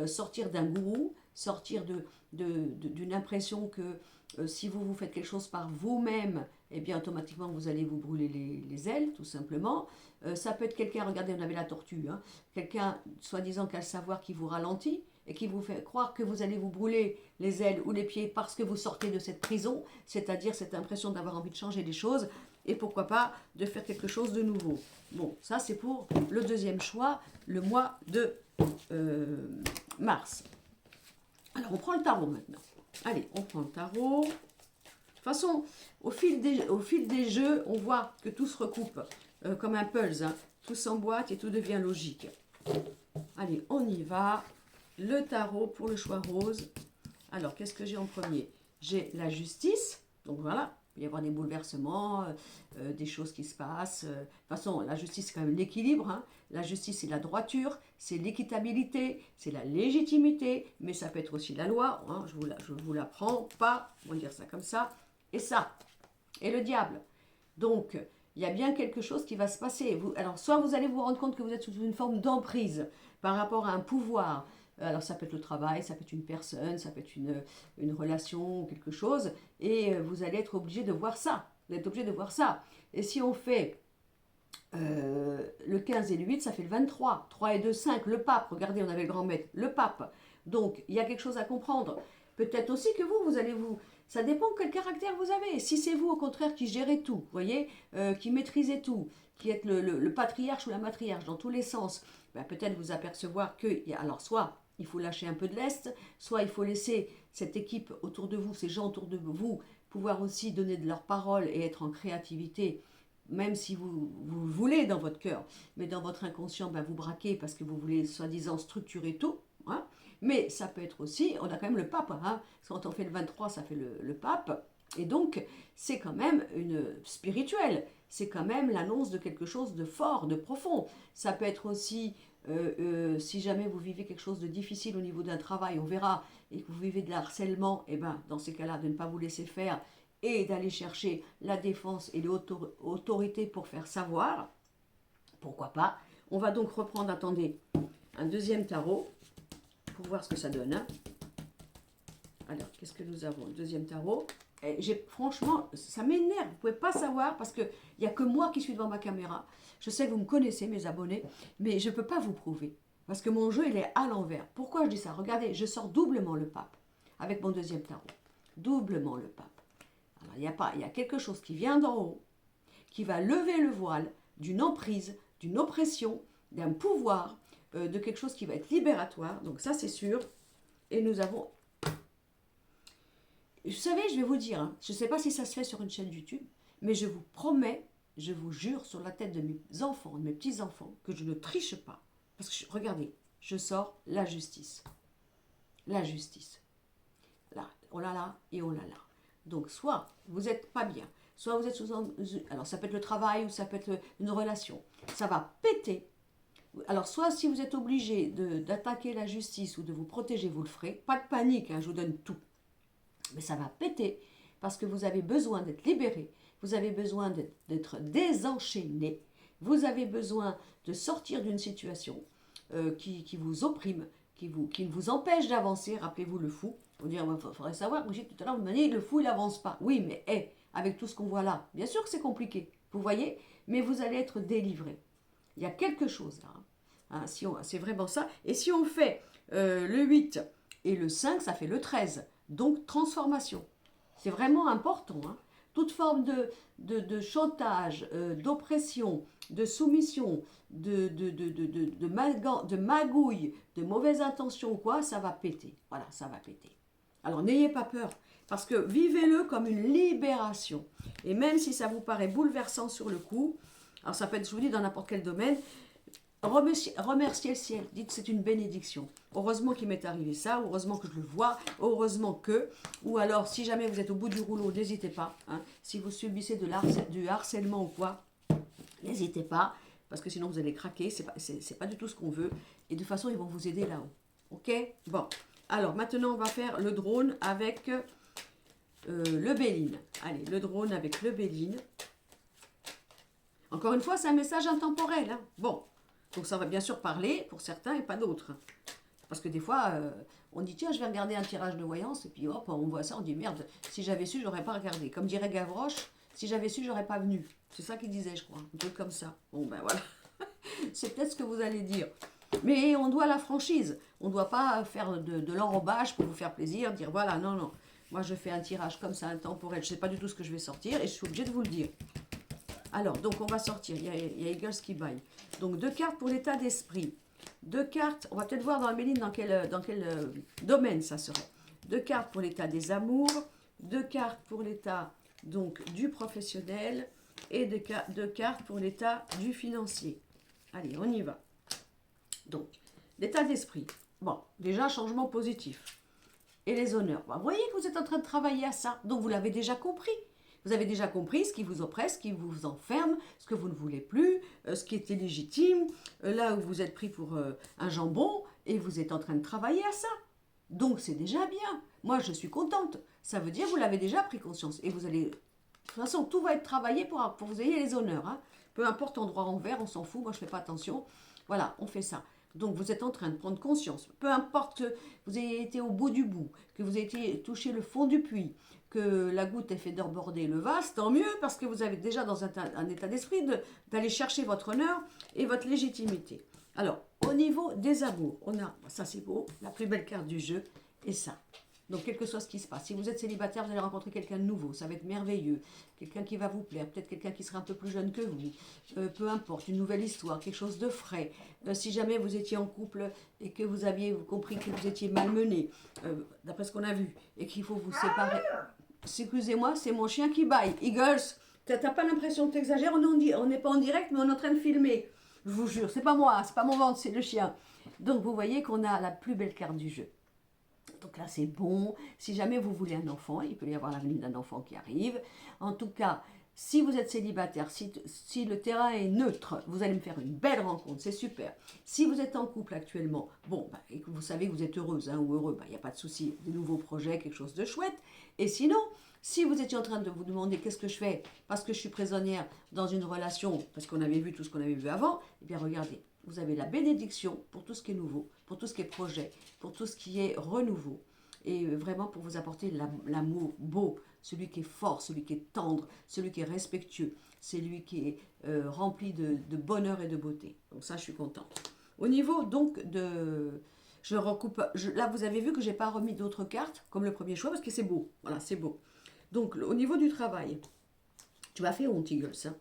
Sortir d'un gourou, sortir d'une impression que si vous faites quelque chose par vous-même, eh bien automatiquement vous allez vous brûler les ailes, tout simplement. Ça peut être quelqu'un, regardez, on avait la tortue, hein, quelqu'un soi-disant qui a le savoir qui vous ralentit et qui vous fait croire que vous allez vous brûler les ailes ou les pieds parce que vous sortez de cette prison, c'est-à-dire cette impression d'avoir envie de changer les choses et pourquoi pas de faire quelque chose de nouveau. Bon, ça c'est pour le deuxième choix, le mois de mars. Alors on prend le tarot maintenant. Allez, on prend le tarot. De toute façon, au fil des jeux, on voit que tout se recoupe comme un puzzle. Hein. Tout s'emboîte et tout devient logique. Allez, on y va. Le tarot pour le choix rose. Alors, qu'est-ce que j'ai en premier? J'ai la justice. Donc voilà, il peut y avoir des bouleversements, des choses qui se passent. De toute façon, la justice, c'est quand même l'équilibre. Hein. La justice, c'est la droiture, c'est l'équitabilité, c'est la légitimité, mais ça peut être aussi la loi. Hein. Je vous l'apprends pas, on va dire ça comme ça. Et ça, et le diable. Donc, il y a bien quelque chose qui va se passer. Alors, soit vous allez vous rendre compte que vous êtes sous une forme d'emprise par rapport à un pouvoir. Alors, ça peut être le travail, ça peut être une personne, ça peut être une relation ou quelque chose. Et vous allez être obligé de voir ça. Vous êtes obligé de voir ça. Et si on fait le 15 et le 8, ça fait le 23. 3 et 2, 5. Le pape, regardez, on avait le grand maître. Le pape. Donc, il y a quelque chose à comprendre. Peut-être aussi que vous allez vous... Ça dépend quel caractère vous avez. Si c'est vous, au contraire, qui gérez tout, voyez, qui maîtrisez tout, qui êtes le patriarche ou la matriarche dans tous les sens, ben peut-être vous apercevoir que... Alors, soit il faut lâcher un peu de lest, soit il faut laisser cette équipe autour de vous, ces gens autour de vous, pouvoir aussi donner de leur parole et être en créativité, même si vous voulez dans votre cœur, mais dans votre inconscient, ben vous braquez parce que vous voulez soi-disant structurer tout. Hein. Mais ça peut être aussi, on a quand même le pape, hein, parce que quand on fait le 23, ça fait le pape, et donc c'est quand même une spirituelle, c'est quand même l'annonce de quelque chose de fort, de profond. Ça peut être aussi, si jamais vous vivez quelque chose de difficile au niveau d'un travail, on verra, et que vous vivez de harcèlement, et ben dans ces cas-là, de ne pas vous laisser faire, et d'aller chercher la défense et l'autorité pour faire savoir, pourquoi pas. On va donc reprendre, attendez, un deuxième tarot, pour voir ce que ça donne. Hein. Alors, qu'est-ce que nous avons? Le deuxième tarot. Franchement, ça m'énerve. Vous ne pouvez pas savoir parce qu'il n'y a que moi qui suis devant ma caméra. Je sais que vous me connaissez, mes abonnés, mais je ne peux pas vous prouver. Parce que mon jeu, il est à l'envers. Pourquoi je dis ça? Regardez, je sors doublement le pape avec mon deuxième tarot. Doublement le pape. Alors, il y a quelque chose qui vient d'en haut, qui va lever le voile d'une emprise, d'une oppression, d'un pouvoir, de quelque chose qui va être libératoire. Donc ça, c'est sûr. Et nous avons... Vous savez, je vais vous dire, hein, je ne sais pas si ça se fait sur une chaîne YouTube, mais je vous promets, je vous jure sur la tête de mes enfants, de mes petits-enfants, que je ne triche pas. Parce que, regardez, je sors la justice. la justice. Là, on l'a là et on l'a là. Donc, soit vous n'êtes pas bien, soit vous êtes sous... Alors, ça peut être le travail ou ça peut être une relation. Ça va péter. Alors, soit si vous êtes obligé d'attaquer la justice ou de vous protéger, vous le ferez. Pas de panique, hein, je vous donne tout. Mais ça va péter parce que vous avez besoin d'être libéré. Vous avez besoin d'être désenchaîné. Vous avez besoin de sortir d'une situation qui vous opprime, qui ne vous empêche d'avancer. Rappelez-vous le fou. Vous dire, il faudrait savoir, Brigitte, tout à l'heure, vous me dites, le fou, il n'avance pas. Oui, mais avec tout ce qu'on voit là, bien sûr que c'est compliqué, vous voyez, mais vous allez être délivré. Il y a quelque chose là. Hein, c'est vraiment ça. Et si on fait le 8 et le 5, ça fait le 13. Donc, transformation. C'est vraiment important. Hein. Toute forme de chantage, d'oppression, de soumission, de magouille, de mauvaise intention ou quoi, ça va péter. Voilà, ça va péter. Alors, n'ayez pas peur, parce que vivez-le comme une libération. Et même si ça vous paraît bouleversant sur le coup, alors ça peut être, je vous dis, dans n'importe quel domaine, remerciez le ciel, dites c'est une bénédiction. Heureusement qu'il m'est arrivé ça, heureusement que je le vois, heureusement que, ou alors si jamais vous êtes au bout du rouleau, n'hésitez pas. Hein, si vous subissez du harcèlement ou quoi, n'hésitez pas, parce que sinon vous allez craquer, c'est pas du tout ce qu'on veut. Et de toute façon, ils vont vous aider là-haut. Ok? Bon, alors maintenant on va faire le drone avec le Béline. Allez, le drone avec le Béline. Encore une fois, c'est un message intemporel. Hein. Bon, donc ça va bien sûr parler pour certains et pas d'autres. Parce que des fois, on dit tiens, je vais regarder un tirage de voyance, et puis hop, on voit ça, on dit merde, si j'avais su, j'aurais pas regardé. Comme dirait Gavroche, si j'avais su, j'aurais pas venu. C'est ça qu'il disait, je crois. Un truc comme ça. Bon, ben voilà. C'est peut-être ce que vous allez dire. Mais on doit la franchise. On ne doit pas faire de l'enrobage pour vous faire plaisir, dire voilà, non, non. Moi, je fais un tirage comme ça, intemporel. Je ne sais pas du tout ce que je vais sortir et je suis obligée de vous le dire. Alors, donc on va sortir. Il y a Eagles qui baille. Donc, 2 cartes pour l'état d'esprit. 2 cartes, on va peut-être voir dans la Méline dans quel domaine ça serait. 2 cartes pour l'état des amours. 2 cartes pour l'état donc du professionnel. Et 2 cartes pour l'état du financier. Allez, on y va. Donc, l'état d'esprit. Bon, déjà, changement positif. Et les honneurs. Vous voyez que vous êtes en train de travailler à ça. Donc, vous l'avez déjà compris. Vous avez déjà compris ce qui vous oppresse, ce qui vous enferme, ce que vous ne voulez plus, ce qui est illégitime, là où vous êtes pris pour un jambon, et vous êtes en train de travailler à ça. Donc, c'est déjà bien. Moi, je suis contente. Ça veut dire que vous l'avez déjà pris conscience. Et vous allez... De toute façon, tout va être travaillé pour que vous ayez les honneurs. Hein. Peu importe en droit envers, on s'en fout. Moi, je ne fais pas attention. Voilà, on fait ça. Donc, vous êtes en train de prendre conscience. Peu importe que vous ayez été au bout du bout, que vous ayez touché le fond du puits, que la goutte ait fait déborder le vase, tant mieux, parce que vous avez déjà dans un état d'esprit d'aller chercher votre honneur et votre légitimité. Alors, au niveau des amours, on a, ça c'est beau, la plus belle carte du jeu, et ça. Donc, quel que soit ce qui se passe, si vous êtes célibataire, vous allez rencontrer quelqu'un de nouveau, ça va être merveilleux, quelqu'un qui va vous plaire, peut-être quelqu'un qui sera un peu plus jeune que vous, peu importe, une nouvelle histoire, quelque chose de frais. Si jamais vous étiez en couple et que vous aviez compris que vous étiez malmené, d'après ce qu'on a vu, et qu'il faut vous séparer... Excusez-moi, c'est mon chien qui baille. Eagles, t'as pas l'impression que t'exagères, on n'est pas en direct, mais on est en train de filmer. Je vous jure, c'est pas moi, c'est pas mon ventre, c'est le chien. Donc vous voyez qu'on a la plus belle carte du jeu. Donc là, c'est bon. Si jamais vous voulez un enfant, il peut y avoir la venue d'un enfant qui arrive. En tout cas, si vous êtes célibataire, si le terrain est neutre, vous allez me faire une belle rencontre, c'est super. Si vous êtes en couple actuellement, bon, et que vous savez que vous êtes heureuse hein, ou heureux, il n'y a pas de souci, des nouveaux projets, quelque chose de chouette. Et sinon, si vous étiez en train de vous demander qu'est-ce que je fais parce que je suis prisonnière dans une relation, parce qu'on avait vu tout ce qu'on avait vu avant, eh bien regardez, vous avez la bénédiction pour tout ce qui est nouveau, pour tout ce qui est projet, pour tout ce qui est renouveau. Et vraiment pour vous apporter l'amour beau, celui qui est fort, celui qui est tendre, celui qui est respectueux, celui qui est rempli de bonheur et de beauté. Donc ça, je suis contente. Au niveau donc de... Je recoupe... là, vous avez vu que je n'ai pas remis d'autres cartes comme le premier choix parce que c'est beau. Voilà, c'est beau. Donc, au niveau du travail, tu m'as fait honte, Eagles. Hein.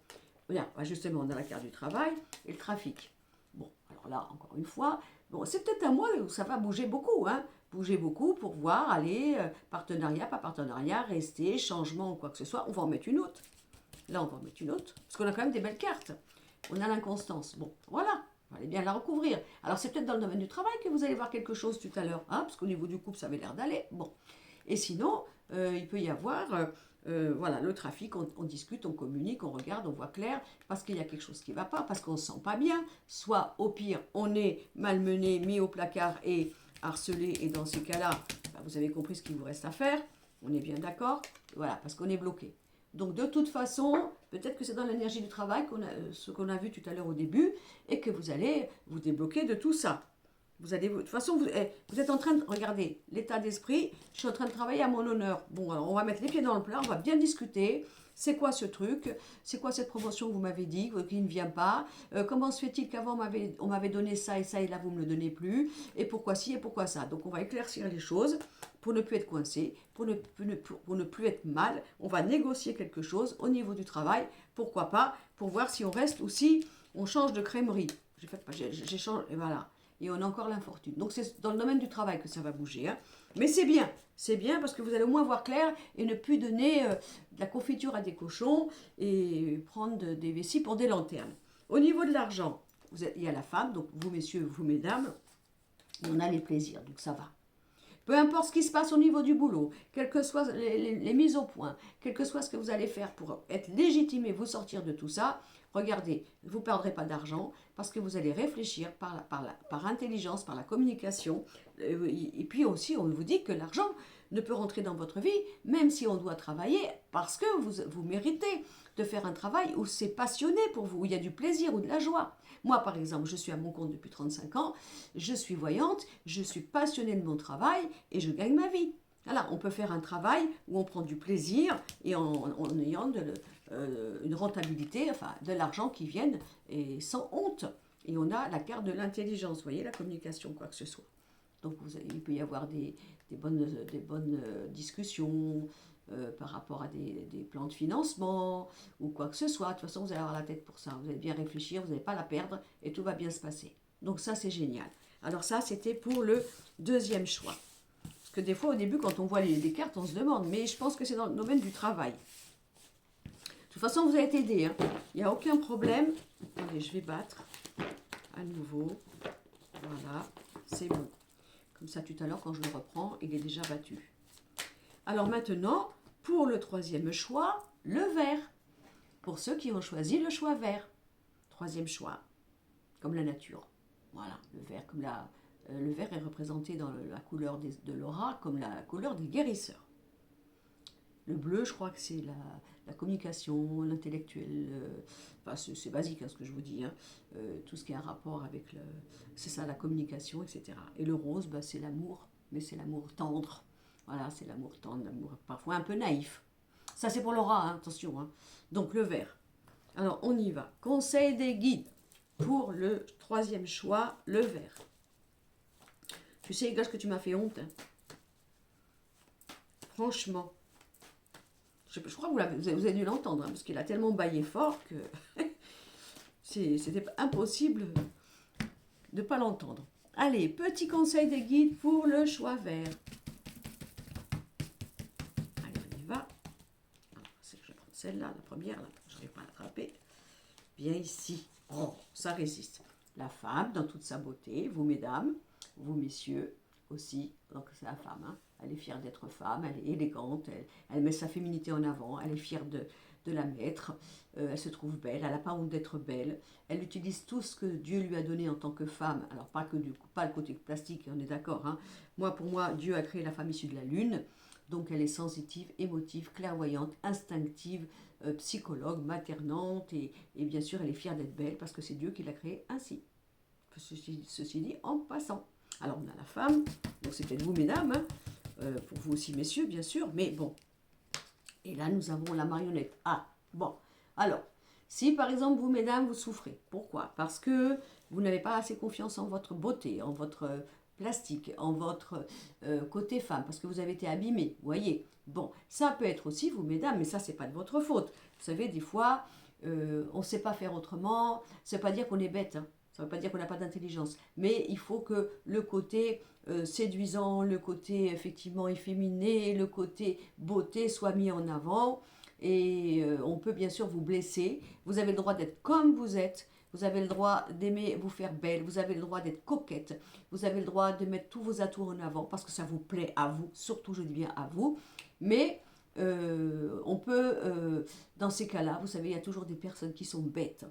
Regarde, justement, on a la carte du travail et le trafic. Bon, alors là, encore une fois, bon, c'est peut-être à moi où ça va bouger beaucoup, hein. Bouger beaucoup pour voir, aller, partenariat, pas partenariat, rester, changement ou quoi que ce soit. On va en mettre une autre. Là, on va en mettre une autre. Parce qu'on a quand même des belles cartes. On a l'inconstance. Bon, voilà. Il fallait bien la recouvrir. Alors c'est peut-être dans le domaine du travail que vous allez voir quelque chose tout à l'heure, hein, parce qu'au niveau du couple, ça avait l'air d'aller. Bon. Et sinon, il peut y avoir, voilà, le trafic, on discute, on communique, on regarde, on voit clair, parce qu'il y a quelque chose qui ne va pas, parce qu'on ne se sent pas bien. Soit au pire, on est malmené, mis au placard et harcelé, et dans ces cas-là, bah, vous avez compris ce qu'il vous reste à faire. On est bien d'accord. Voilà, parce qu'on est bloqué. Donc de toute façon, peut-être que c'est dans l'énergie du travail, ce qu'on a vu tout à l'heure au début, et que vous allez vous débloquer de tout ça. Vous allez, de toute façon, vous êtes en train de regarder l'état d'esprit. Je suis en train de travailler à mon honneur. Bon, alors on va mettre les pieds dans le plat, on va bien discuter. C'est quoi ce truc? C'est quoi cette promotion que vous m'avez dit, qui ne vient pas? Comment se fait-il qu'avant on m'avait donné ça, et là vous ne me le donnez plus? Et pourquoi ci et pourquoi ça? Donc on va éclaircir les choses pour ne plus être coincé, pour ne plus être mal. On va négocier quelque chose au niveau du travail. Pourquoi pas? Pour voir si on reste ou si on change de crèmerie. J'échange, et voilà. Et on a encore l'infortune. Donc c'est dans le domaine du travail que ça va bouger. Hein. Mais c'est bien parce que vous allez au moins voir clair et ne plus donner de la confiture à des cochons et prendre des vessies pour des lanternes. Au niveau de l'argent, il y a la femme, donc vous messieurs, vous mesdames, et on a les plaisirs, donc ça va. Peu importe ce qui se passe au niveau du boulot, quelles que soient les mises au point, quel que soit ce que vous allez faire pour être légitimé, vous sortir de tout ça, regardez, vous ne perdrez pas d'argent parce que vous allez réfléchir par intelligence, par la communication. Et puis aussi, on vous dit que l'argent ne peut rentrer dans votre vie, même si on doit travailler, parce que vous méritez de faire un travail où c'est passionné pour vous, où il y a du plaisir ou de la joie. Moi, par exemple, je suis à mon compte depuis 35 ans, je suis voyante, je suis passionnée de mon travail et je gagne ma vie. Voilà, on peut faire un travail où on prend du plaisir et en ayant une rentabilité, enfin de l'argent qui vienne et sans honte. Et on a la carte de l'intelligence, vous voyez, la communication, quoi que ce soit. Donc il peut y avoir des bonnes discussions par rapport à des plans de financement ou quoi que ce soit. De toute façon, vous allez avoir la tête pour ça. Vous allez bien réfléchir, vous n'allez pas la perdre et tout va bien se passer. Donc ça, c'est génial. Alors ça, c'était pour le deuxième choix. Parce que des fois, au début, quand on voit les cartes, on se demande. Mais je pense que c'est dans le domaine du travail. De toute façon, vous avez été aidé. Hein. Il n'y a aucun problème. Attendez, je vais battre à nouveau. Voilà, c'est bon. Comme ça, tout à l'heure, quand je le reprends, il est déjà battu. Alors maintenant, pour le troisième choix, le vert. Pour ceux qui ont choisi le choix vert. Troisième choix, comme la nature. Voilà, le vert, le vert est représenté dans la couleur de l'aura comme la couleur des guérisseurs. Le bleu, je crois que c'est la communication, l'intellectuel. Enfin, c'est basique hein, ce que je vous dis. Hein. Tout ce qui a un rapport avec c'est ça, la communication, etc. Et le rose, bah, c'est l'amour, mais c'est l'amour tendre. Voilà, c'est l'amour tendre, l'amour parfois un peu naïf. Ça, c'est pour l'aura, hein, attention. Hein. Donc, le vert. Alors, on y va. Conseil des guides pour le troisième choix, le vert. Tu sais, Igor, que tu m'as fait honte. Hein. Franchement. Je crois que vous avez dû l'entendre, hein, parce qu'il a tellement baillé fort que c'était impossible de ne pas l'entendre. Allez, petit conseil des guides pour le choix vert. Allez, on y va. Alors, je vais prendre celle-là, la première, là, je ne vais pas l'attraper. Viens ici. Oh, ça résiste. La femme, dans toute sa beauté, vous mesdames, vous messieurs aussi, donc c'est la femme, hein. Elle est fière d'être femme, elle est élégante, elle met sa féminité en avant, elle est fière de la mettre, elle se trouve belle, elle n'a pas honte d'être belle, elle utilise tout ce que Dieu lui a donné en tant que femme, alors pas le côté plastique, on est d'accord, hein. Pour moi, Dieu a créé la femme issue de la lune, donc elle est sensitive, émotive, clairvoyante, instinctive, psychologue, maternante, et bien sûr elle est fière d'être belle parce que c'est Dieu qui l'a créée ainsi. Ceci dit, en passant. Alors on a la femme, donc c'est peut-être vous mesdames, hein, pour vous aussi messieurs bien sûr, mais bon. Et là nous avons la marionnette. Ah, bon. Alors, si par exemple vous mesdames vous souffrez, pourquoi? Parce que vous n'avez pas assez confiance en votre beauté, en votre plastique, en votre côté femme, parce que vous avez été abîmée, vous voyez. Bon, ça peut être aussi vous mesdames, mais ça c'est pas de votre faute. Vous savez, des fois, on ne sait pas faire autrement, ça ne veut pas dire qu'on est bête, hein. Ça ne veut pas dire qu'on n'a pas d'intelligence, mais il faut que le côté séduisant, le côté effectivement efféminé, le côté beauté soit mis en avant. Et on peut bien sûr vous blesser. Vous avez le droit d'être comme vous êtes, vous avez le droit d'aimer vous faire belle, vous avez le droit d'être coquette, vous avez le droit de mettre tous vos atouts en avant parce que ça vous plaît à vous, surtout je dis bien à vous. Mais on peut, dans ces cas-là, vous savez, il y a toujours des personnes qui sont bêtes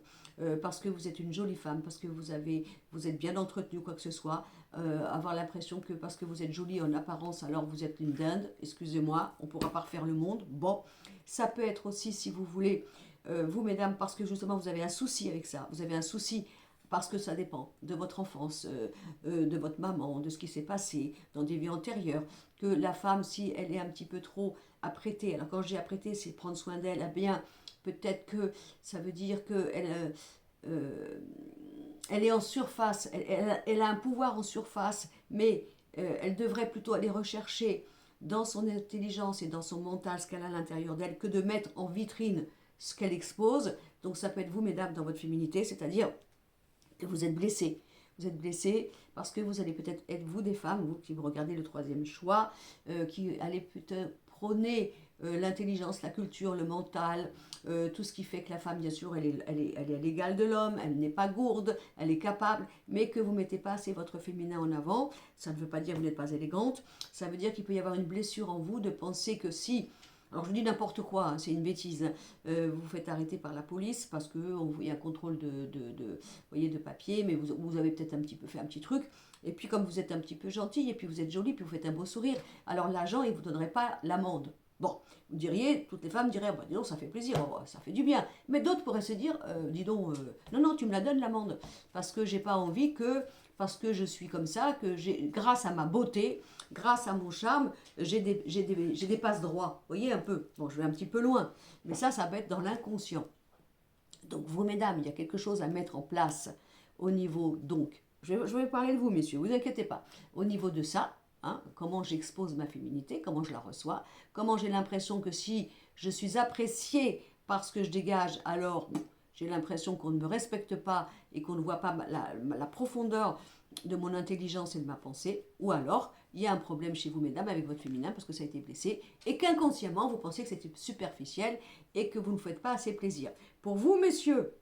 parce que vous êtes une jolie femme, parce que vous êtes bien entretenue, quoi que ce soit, avoir l'impression que parce que vous êtes jolie en apparence, alors vous êtes une dinde, excusez-moi, on ne pourra pas refaire le monde. Bon, ça peut être aussi, si vous voulez, vous mesdames, parce que justement vous avez un souci avec ça, vous avez un souci parce que ça dépend de votre enfance, de votre maman, de ce qui s'est passé dans des vies antérieures, que la femme, si elle est un petit peu trop apprêtée, alors quand je dis apprêtée, c'est prendre soin d'elle, eh bien, peut-être que ça veut dire qu'elle elle est en surface, elle a un pouvoir en surface, mais elle devrait plutôt aller rechercher dans son intelligence et dans son mental ce qu'elle a à l'intérieur d'elle que de mettre en vitrine ce qu'elle expose. Donc ça peut être vous, mesdames, dans votre féminité, c'est-à-dire que vous êtes blessés. Vous êtes blessés parce que vous allez peut-être être, vous des femmes, vous qui vous regardez le troisième choix, qui allez peut-être prôner l'intelligence, la culture, le mental, tout ce qui fait que la femme, bien sûr, elle est à l'égal de l'homme, elle n'est pas gourde, elle est capable, mais que vous ne mettez pas assez votre féminin en avant. Ça ne veut pas dire que vous n'êtes pas élégante, ça veut dire qu'il peut y avoir une blessure en vous de penser que si... Alors je dis n'importe quoi, hein, c'est une bêtise. Vous vous faites arrêter par la police parce qu'il y a un contrôle voyez, de papier, mais vous avez peut-être un petit peu fait un petit truc. Et puis comme vous êtes un petit peu gentille, et puis vous êtes jolie, puis vous faites un beau sourire, alors l'agent, il ne vous donnerait pas l'amende. Bon, vous diriez, toutes les femmes diraient, bah, dis donc, ça fait plaisir, oh, ça fait du bien. Mais d'autres pourraient se dire, dis donc, non, non, tu me la donnes l'amende, parce que j'ai pas envie que, parce que je suis comme ça, que grâce à ma beauté, grâce à mon charme, j'ai des passe-droits. Vous voyez un peu, bon, je vais un petit peu loin, mais ça va être dans l'inconscient. Donc vous, mesdames, il y a quelque chose à mettre en place au niveau, donc, je vais parler de vous, messieurs, vous inquiétez pas, au niveau de ça, hein, comment j'expose ma féminité, comment je la reçois, comment j'ai l'impression que si je suis appréciée parce que je dégage, alors j'ai l'impression qu'on ne me respecte pas et qu'on ne voit pas la profondeur de mon intelligence et de ma pensée, ou alors il y a un problème chez vous, mesdames, avec votre féminin parce que ça a été blessé et qu'inconsciemment vous pensez que c'est superficiel et que vous ne faites pas assez plaisir. Pour vous, messieurs,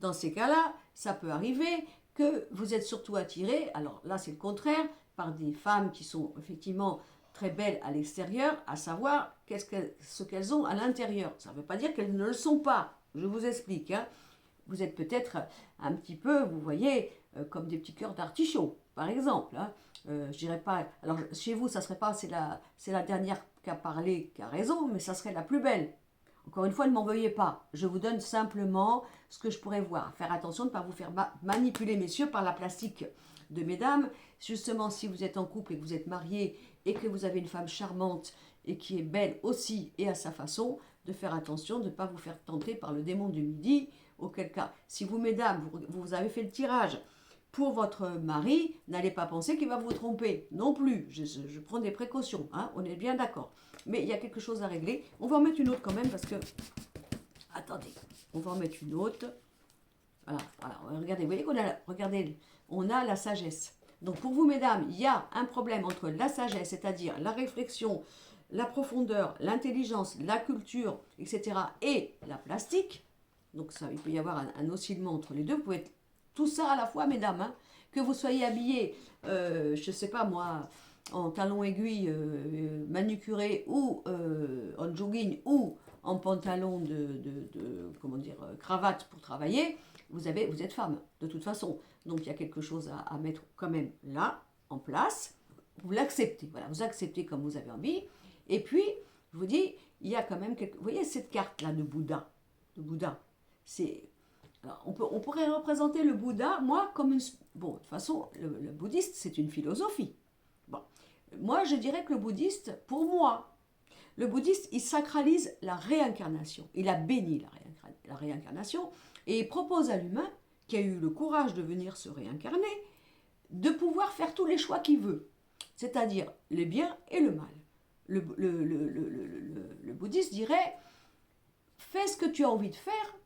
dans ces cas-là, ça peut arriver que vous êtes surtout attirés, alors là c'est le contraire, par des femmes qui sont effectivement très belles à l'extérieur, à savoir ce qu'elles ont à l'intérieur. Ça ne veut pas dire qu'elles ne le sont pas, je vous explique. Hein. Vous êtes peut-être un petit peu, vous voyez, comme des petits cœurs d'artichaut, par exemple. Hein. Je dirais pas, alors chez vous, ça serait pas, c'est la dernière qui a parlé, qui a raison, mais ça serait la plus belle. Encore une fois, ne m'en veuillez pas. Je vous donne simplement ce que je pourrais voir. Faire attention de ne pas vous faire manipuler, messieurs, par la plastique de mesdames. Justement, si vous êtes en couple et que vous êtes mariés et que vous avez une femme charmante et qui est belle aussi et à sa façon, de faire attention de ne pas vous faire tenter par le démon du midi. Auquel cas, si vous, mesdames, vous avez fait le tirage pour votre mari, n'allez pas penser qu'il va vous tromper. Non plus. Je prends des précautions. Hein, on est bien d'accord. Mais il y a quelque chose à régler. On va en mettre une autre quand même parce que... Attendez. On va en mettre une autre. Voilà. Regardez, vous voyez on a la sagesse. Donc pour vous, mesdames, il y a un problème entre la sagesse, c'est-à-dire la réflexion, la profondeur, l'intelligence, la culture, etc. et la plastique. Donc ça, il peut y avoir un oscillement entre les deux. Vous pouvez être tout ça à la fois, mesdames. Hein. Que vous soyez habillés, je ne sais pas moi, en talons aiguilles manucurés ou en jogging ou en pantalon comment dire, cravate pour travailler, vous êtes femme, de toute façon. Donc il y a quelque chose à mettre quand même là, en place. Vous l'acceptez, voilà, vous acceptez comme vous avez envie. Et puis, je vous dis, il y a quand même vous voyez cette carte-là de Bouddha. Alors, on pourrait représenter le Bouddha, moi, comme une... Bon, de toute façon, le bouddhiste, c'est une philosophie. Bon, moi, je dirais que le bouddhiste, pour moi, le bouddhiste, il sacralise la réincarnation. Il a béni la réincarnation et il propose à l'humain, qui a eu le courage de venir se réincarner, de pouvoir faire tous les choix qu'il veut. C'est-à-dire le bien et le mal. Le bouddhiste dirait, fais ce que tu as envie de faire,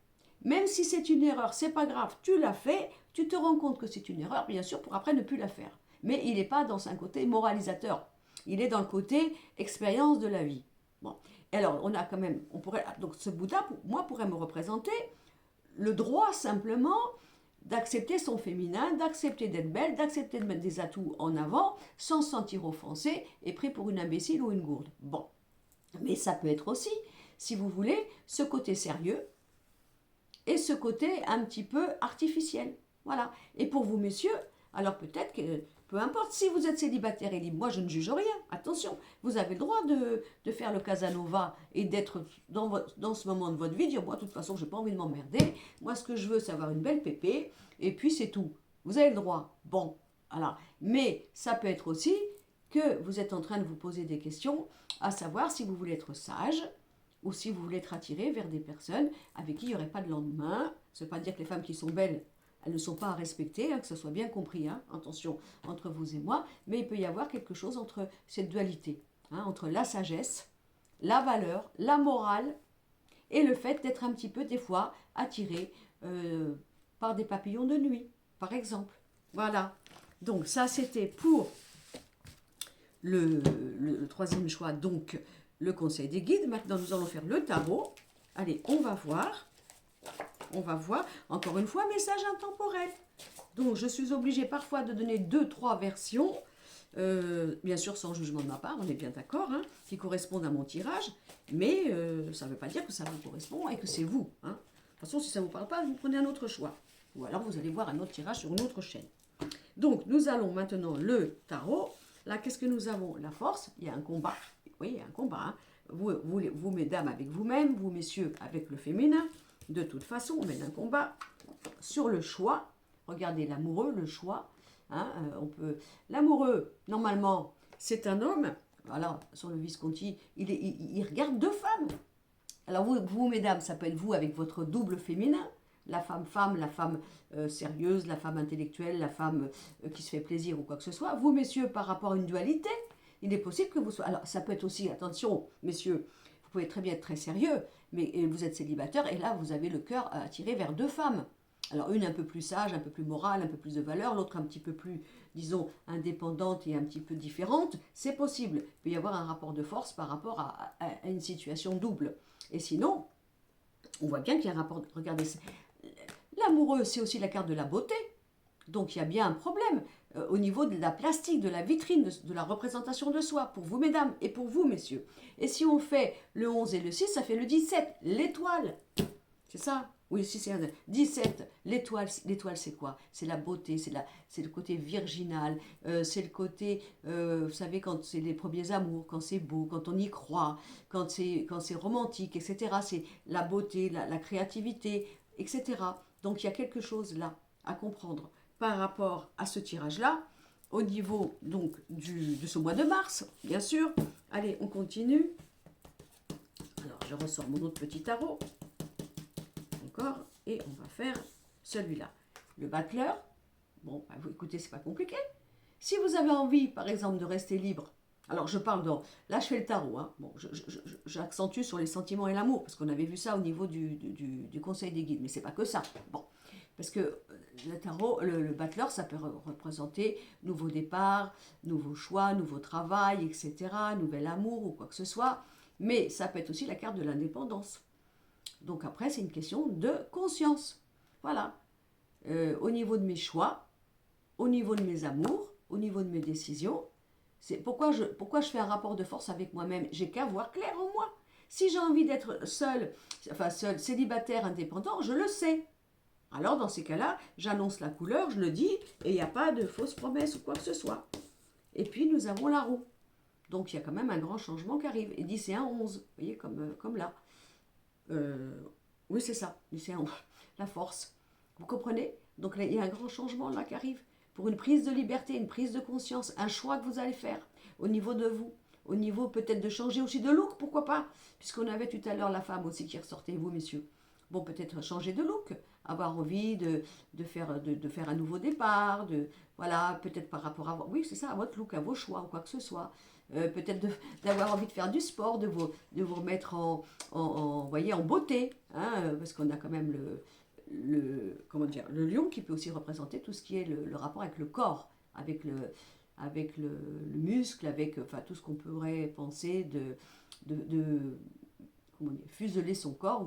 même si c'est une erreur, c'est pas grave, tu l'as fait, tu te rends compte que c'est une erreur, bien sûr, pour après ne plus la faire. Mais il n'est pas dans un côté moralisateur, il est dans le côté expérience de la vie. Bon, et alors on a quand même, donc ce Bouddha, moi, pourrait me représenter le droit simplement d'accepter son féminin, d'accepter d'être belle, d'accepter de mettre des atouts en avant, sans se sentir offensée et pris pour une imbécile ou une gourde. Bon, mais ça peut être aussi, si vous voulez, ce côté sérieux et ce côté un petit peu artificiel. Voilà. Et pour vous, messieurs, alors peut-être que, peu importe si vous êtes célibataire et libre, moi je ne juge rien, attention, vous avez le droit de faire le Casanova et d'être dans ce moment de votre vie, dire moi de toute façon je n'ai pas envie de m'emmerder, moi ce que je veux c'est avoir une belle pépé, et puis c'est tout. Vous avez le droit. Bon, voilà. Mais ça peut être aussi que vous êtes en train de vous poser des questions, à savoir si vous voulez être sage, ou si vous voulez être attiré vers des personnes avec qui il n'y aurait pas de lendemain. Ça ne veut pas dire que les femmes qui sont belles, elles ne sont pas à respecter, hein, que ce soit bien compris, hein, attention, entre vous et moi, mais il peut y avoir quelque chose entre cette dualité, hein, entre la sagesse, la valeur, la morale, et le fait d'être un petit peu, des fois, attiré par des papillons de nuit, par exemple. Voilà. Donc ça, c'était pour le troisième choix, donc le conseil des guides. Maintenant, nous allons faire le tarot. Allez, on va voir. On va voir, encore une fois, message intemporel. Donc, je suis obligée parfois de donner 2-3 versions, bien sûr sans jugement de ma part, on est bien d'accord, hein, qui correspondent à mon tirage, mais ça ne veut pas dire que ça vous correspond et que c'est vous. Hein. De toute façon, si ça ne vous parle pas, vous prenez un autre choix. Ou alors, vous allez voir un autre tirage sur une autre chaîne. Donc, nous allons maintenant le tarot. Là, qu'est-ce que nous avons? La force, il y a un combat. Oui, il y a un combat. Hein. Vous, mesdames, avec vous-même, vous, messieurs, avec le féminin. De toute façon, on mène un combat sur le choix. Regardez l'amoureux, le choix. Hein, l'amoureux, normalement, c'est un homme. Voilà, sur le Visconti, il regarde 2 femmes. Alors vous, mesdames, ça peut être vous avec votre double féminin. La femme, la femme sérieuse, la femme intellectuelle, la femme qui se fait plaisir ou quoi que ce soit. Vous, messieurs, par rapport à une dualité, il est possible que vous soyez... Alors, ça peut être aussi, attention, messieurs, vous pouvez très bien être très sérieux, mais vous êtes célibataire et là, vous avez le cœur attiré vers 2 femmes. Alors, une un peu plus sage, un peu plus morale, un peu plus de valeur, l'autre un petit peu plus, disons, indépendante et un petit peu différente. C'est possible. Il peut y avoir un rapport de force par rapport à une situation double. Et sinon, on voit bien qu'il y a un rapport... Regardez, l'amoureux, c'est aussi la carte de la beauté. Donc, il y a bien un problème au niveau de la plastique, de la vitrine, de la représentation de soi, pour vous, mesdames, et pour vous, messieurs. Et si on fait le 11 et le 6, ça fait le 17, l'étoile. C'est ça? Oui, si c'est un 17, l'étoile, c'est quoi? C'est la beauté, c'est le côté virginal, c'est le côté, vous savez, quand c'est les premiers amours, quand c'est beau, quand on y croit, quand c'est romantique, etc. C'est la beauté, la créativité, etc. Donc il y a quelque chose là à comprendre par rapport à ce tirage-là, au niveau donc de ce mois de mars, bien sûr. Allez, on continue. Alors, je ressors mon autre petit tarot. Encore, et on va faire celui-là. Le battleur. Bon, bah, vous écoutez, c'est pas compliqué. Si vous avez envie, par exemple, de rester libre, alors je parle dans... Là, je fais le tarot. Hein. Bon, j'accentue sur les sentiments et l'amour, parce qu'on avait vu ça au niveau du conseil des guides, mais c'est pas que ça. Bon, parce que le tarot, le battleur, ça peut représenter nouveau départ, nouveau choix, nouveau travail, etc., nouvel amour ou quoi que ce soit. Mais ça peut être aussi la carte de l'indépendance. Donc après, c'est une question de conscience. Voilà. Au niveau de mes choix, au niveau de mes amours, au niveau de mes décisions, c'est pourquoi je fais un rapport de force avec moi-même. J'ai qu'à voir clair en moi. Si j'ai envie d'être seule, célibataire, indépendant, je le sais. Alors dans ces cas-là, j'annonce la couleur, je le dis, et il n'y a pas de fausses promesses ou quoi que ce soit. Et puis nous avons la roue. Donc il y a quand même un grand changement qui arrive. Et 10 et 1, 11. Vous voyez, comme là. Oui, c'est ça, la force. Vous comprenez? Donc là, il y a un grand changement là qui arrive. Pour une prise de liberté, une prise de conscience, un choix que vous allez faire au niveau de vous. Au niveau peut-être de changer aussi de look, pourquoi pas? Puisqu'on avait tout à l'heure la femme aussi qui ressortait, vous messieurs. Bon, peut-être changer de look, avoir envie de faire un nouveau départ, voilà, peut-être par rapport à... Oui, c'est ça, à votre look, à vos choix, ou quoi que ce soit. Peut-être d'avoir envie de faire du sport, de vous remettre voyez, en beauté, hein, parce qu'on a quand même comment dire, le lion qui peut aussi représenter tout ce qui est le rapport avec le corps, avec le muscle, avec tout ce qu'on pourrait penser comment dire, fuseler son corps.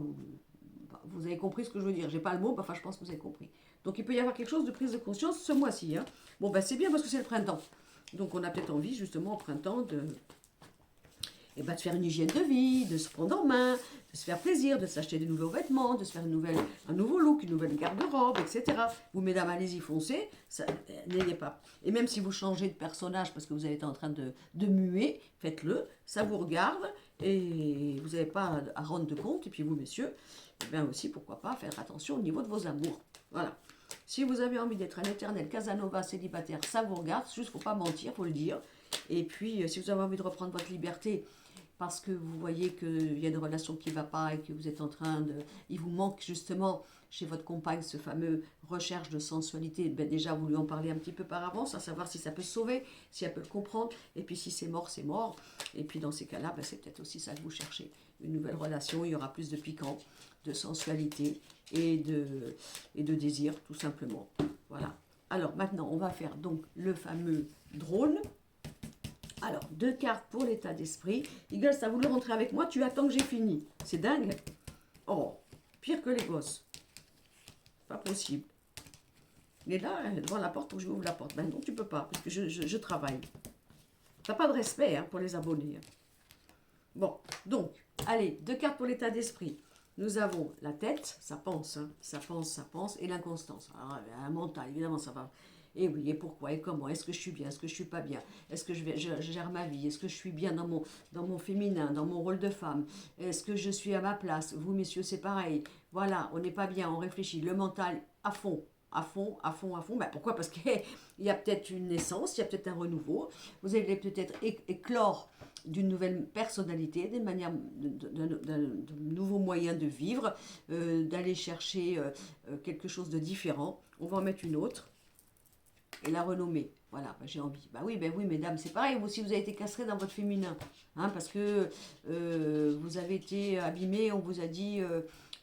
Vous avez compris ce que je veux dire. J'ai pas le mot, je pense que vous avez compris. Donc il peut y avoir quelque chose de prise de conscience ce mois-ci. Hein. Bon, ben c'est bien parce que c'est le printemps. Donc on a peut-être envie justement au printemps de faire une hygiène de vie, de se prendre en main, de se faire plaisir, de s'acheter de nouveaux vêtements, de se faire un nouveau look, une nouvelle garde-robe, etc. Vous, mesdames, allez-y, foncez, n'ayez pas. Et même si vous changez de personnage parce que vous êtes en train de muer, faites-le, ça vous regarde et vous n'avez pas à rendre de compte. Et puis vous, messieurs, eh bien aussi, pourquoi pas, faire attention au niveau de vos amours. Voilà. Si vous avez envie d'être un éternel Casanova célibataire, ça vous regarde, juste, faut pas mentir, faut le dire. Et puis, si vous avez envie de reprendre votre liberté, parce que vous voyez qu'il y a une relation qui ne va pas et que vous êtes en train de... Il vous manque justement chez votre compagne ce fameux recherche de sensualité. Ben déjà, vous lui en parlez un petit peu par avance, à savoir si ça peut se sauver, si elle peut le comprendre. Et puis si c'est mort, c'est mort. Et puis dans ces cas-là, ben, c'est peut-être aussi ça que vous cherchez. Une nouvelle relation, il y aura plus de piquant, de sensualité et de désir, tout simplement. Voilà. Alors maintenant, on va faire donc le fameux drôle. Alors, 2 cartes pour l'état d'esprit. Eagles, t'as voulu rentrer avec moi, tu attends que j'ai fini. C'est dingue. Oh, pire que les gosses. Pas possible. Il est là, devant la porte pour que je ouvre la porte. Ben non, tu peux pas, parce que je travaille. T'as pas de respect hein, pour les abonnés. Bon, donc, allez, 2 cartes pour l'état d'esprit. Nous avons la tête, ça pense, hein, ça pense, et l'inconstance. Alors, un mental, évidemment, ça va... Et oui, et pourquoi, et comment, est-ce que je suis bien, est-ce que je suis pas bien, est-ce que je gère ma vie, est-ce que je suis bien dans mon féminin, dans mon rôle de femme, est-ce que je suis à ma place, vous messieurs c'est pareil, voilà, on n'est pas bien, on réfléchit, le mental à fond, ben, pourquoi, parce qu'il y a peut-être une naissance, il y a peut-être un renouveau, vous allez peut-être éclore d'une nouvelle personnalité, d'un nouveau moyen de vivre, d'aller chercher quelque chose de différent, on va en mettre une autre, et la renommer. Voilà, ben j'ai envie. Ben oui, mesdames, c'est pareil. Vous aussi, vous avez été castré dans votre féminin. Hein, parce que vous avez été abîmé, on vous a dit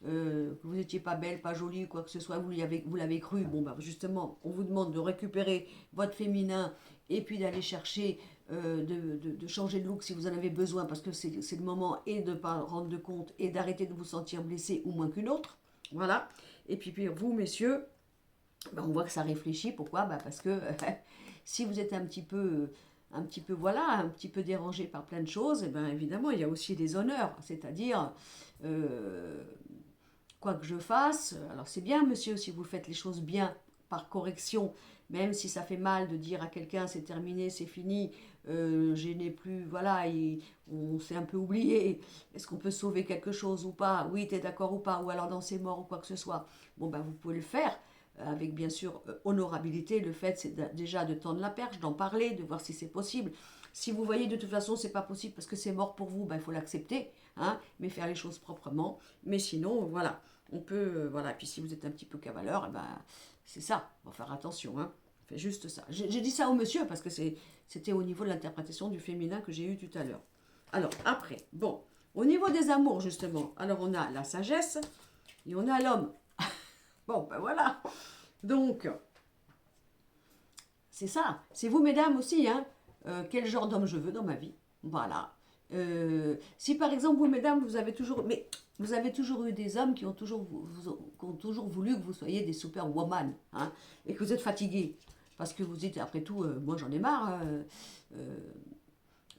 que vous n'étiez pas belle, pas jolie, quoi que ce soit. Vous l'avez cru. Bon, ben justement, on vous demande de récupérer votre féminin et puis d'aller chercher, de changer de look si vous en avez besoin, parce que c'est le moment, et de ne pas rendre de compte, et d'arrêter de vous sentir blessé ou moins qu'une autre. Voilà. Et puis vous, messieurs, ben, on voit que ça réfléchit. Pourquoi? Ben parce que si vous êtes un petit peu voilà, un petit peu dérangé par plein de choses, et ben évidemment, il y a aussi des honneurs. C'est-à-dire, quoi que je fasse, alors c'est bien, monsieur, si vous faites les choses bien par correction, même si ça fait mal de dire à quelqu'un c'est terminé, c'est fini, je n'ai plus, voilà, on s'est un peu oublié, est-ce qu'on peut sauver quelque chose ou pas? Oui, tu es d'accord ou pas? Ou alors non, c'est mort ou quoi que ce soit. Bon, ben vous pouvez le faire avec bien sûr honorabilité. Le fait c'est déjà de tendre la perche, d'en parler, de voir si c'est possible. Si vous voyez de toute façon c'est pas possible parce que c'est mort pour vous, ben, il faut l'accepter, hein, mais faire les choses proprement. Mais sinon, voilà, on peut, voilà. Et puis si vous êtes un petit peu cavaleur, ben, c'est ça, on va faire attention, hein. Faites juste ça. J'ai dit ça au monsieur parce que c'était au niveau de l'interprétation du féminin que j'ai eu tout à l'heure. Alors après, bon, au niveau des amours justement, alors on a la sagesse et on a l'homme. Bon, ben voilà. Donc, c'est ça. C'est vous, mesdames, aussi. Hein. Quel genre d'homme je veux dans ma vie. Voilà. Si par exemple, vous, mesdames, vous avez toujours eu des hommes qui ont toujours voulu que vous soyez des superwoman, hein, et que vous êtes fatigués. Parce que vous dites, après tout, moi j'en ai marre.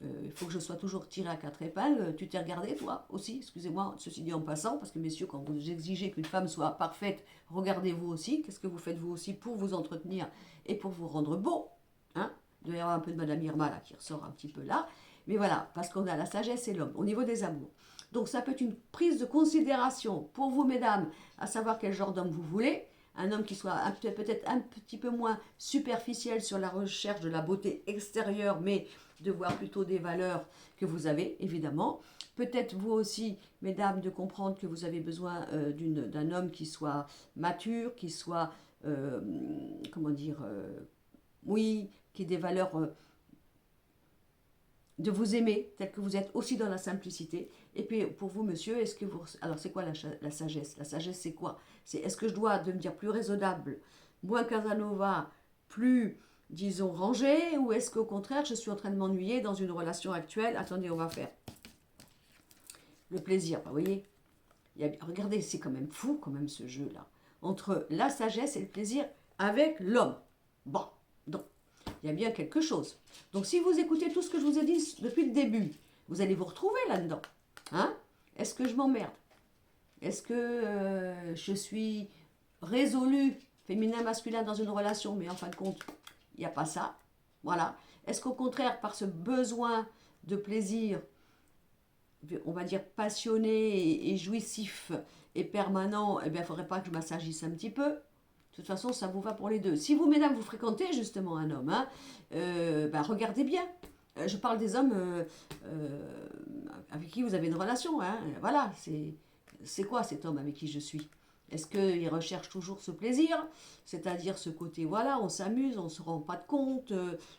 Il faut que je sois toujours tiré à 4 épingles. Tu t'es regardé, toi aussi, excusez-moi, ceci dit en passant, parce que messieurs, quand vous exigez qu'une femme soit parfaite, regardez-vous aussi. Qu'est-ce que vous faites vous aussi pour vous entretenir et pour vous rendre beau, hein? Il doit y avoir un peu de Madame Irma là qui ressort un petit peu là. Mais voilà, parce qu'on a la sagesse et l'homme, au niveau des amours. Donc ça peut être une prise de considération pour vous, mesdames, à savoir quel genre d'homme vous voulez. Un homme qui soit peut-être un petit peu moins superficiel sur la recherche de la beauté extérieure, mais de voir plutôt des valeurs que vous avez, évidemment. Peut-être vous aussi, mesdames, de comprendre que vous avez besoin d'un homme qui soit mature, qui soit, comment dire, oui, qui ait des valeurs, de vous aimer, tel que vous êtes, aussi dans la simplicité. Et puis, pour vous, monsieur, est-ce que vous... Alors, c'est quoi la sagesse? La sagesse, c'est quoi? C'est est-ce que je dois devenir plus raisonnable, moins Casanova, plus, disons, rangé, ou est-ce qu'au contraire, je suis en train de m'ennuyer dans une relation actuelle? Attendez, on va faire le plaisir, vous voyez? Regardez, c'est quand même fou, quand même, ce jeu-là. entre la sagesse et le plaisir avec l'homme. Bon, donc, il y a bien quelque chose. Donc, si vous écoutez tout ce que je vous ai dit depuis le début, vous allez vous retrouver là-dedans. Hein? Est-ce que je m'emmerde? Est-ce que je suis résolue, féminin, masculin, dans une relation, mais en fin de compte, il n'y a pas ça. Voilà. Est-ce qu'au contraire, par ce besoin de plaisir, on va dire passionné et jouissif et permanent, eh bien, il ne faudrait pas que je m'assagisse un petit peu. De toute façon, ça vous va pour les deux. Si vous, mesdames, vous fréquentez justement un homme, hein, regardez bien. Je parle des hommes avec qui vous avez une relation. Hein. Voilà, c'est quoi cet homme avec qui je suis? Est-ce qu'il recherche toujours ce plaisir? C'est-à-dire ce côté, voilà, on s'amuse, on ne se rend pas de compte,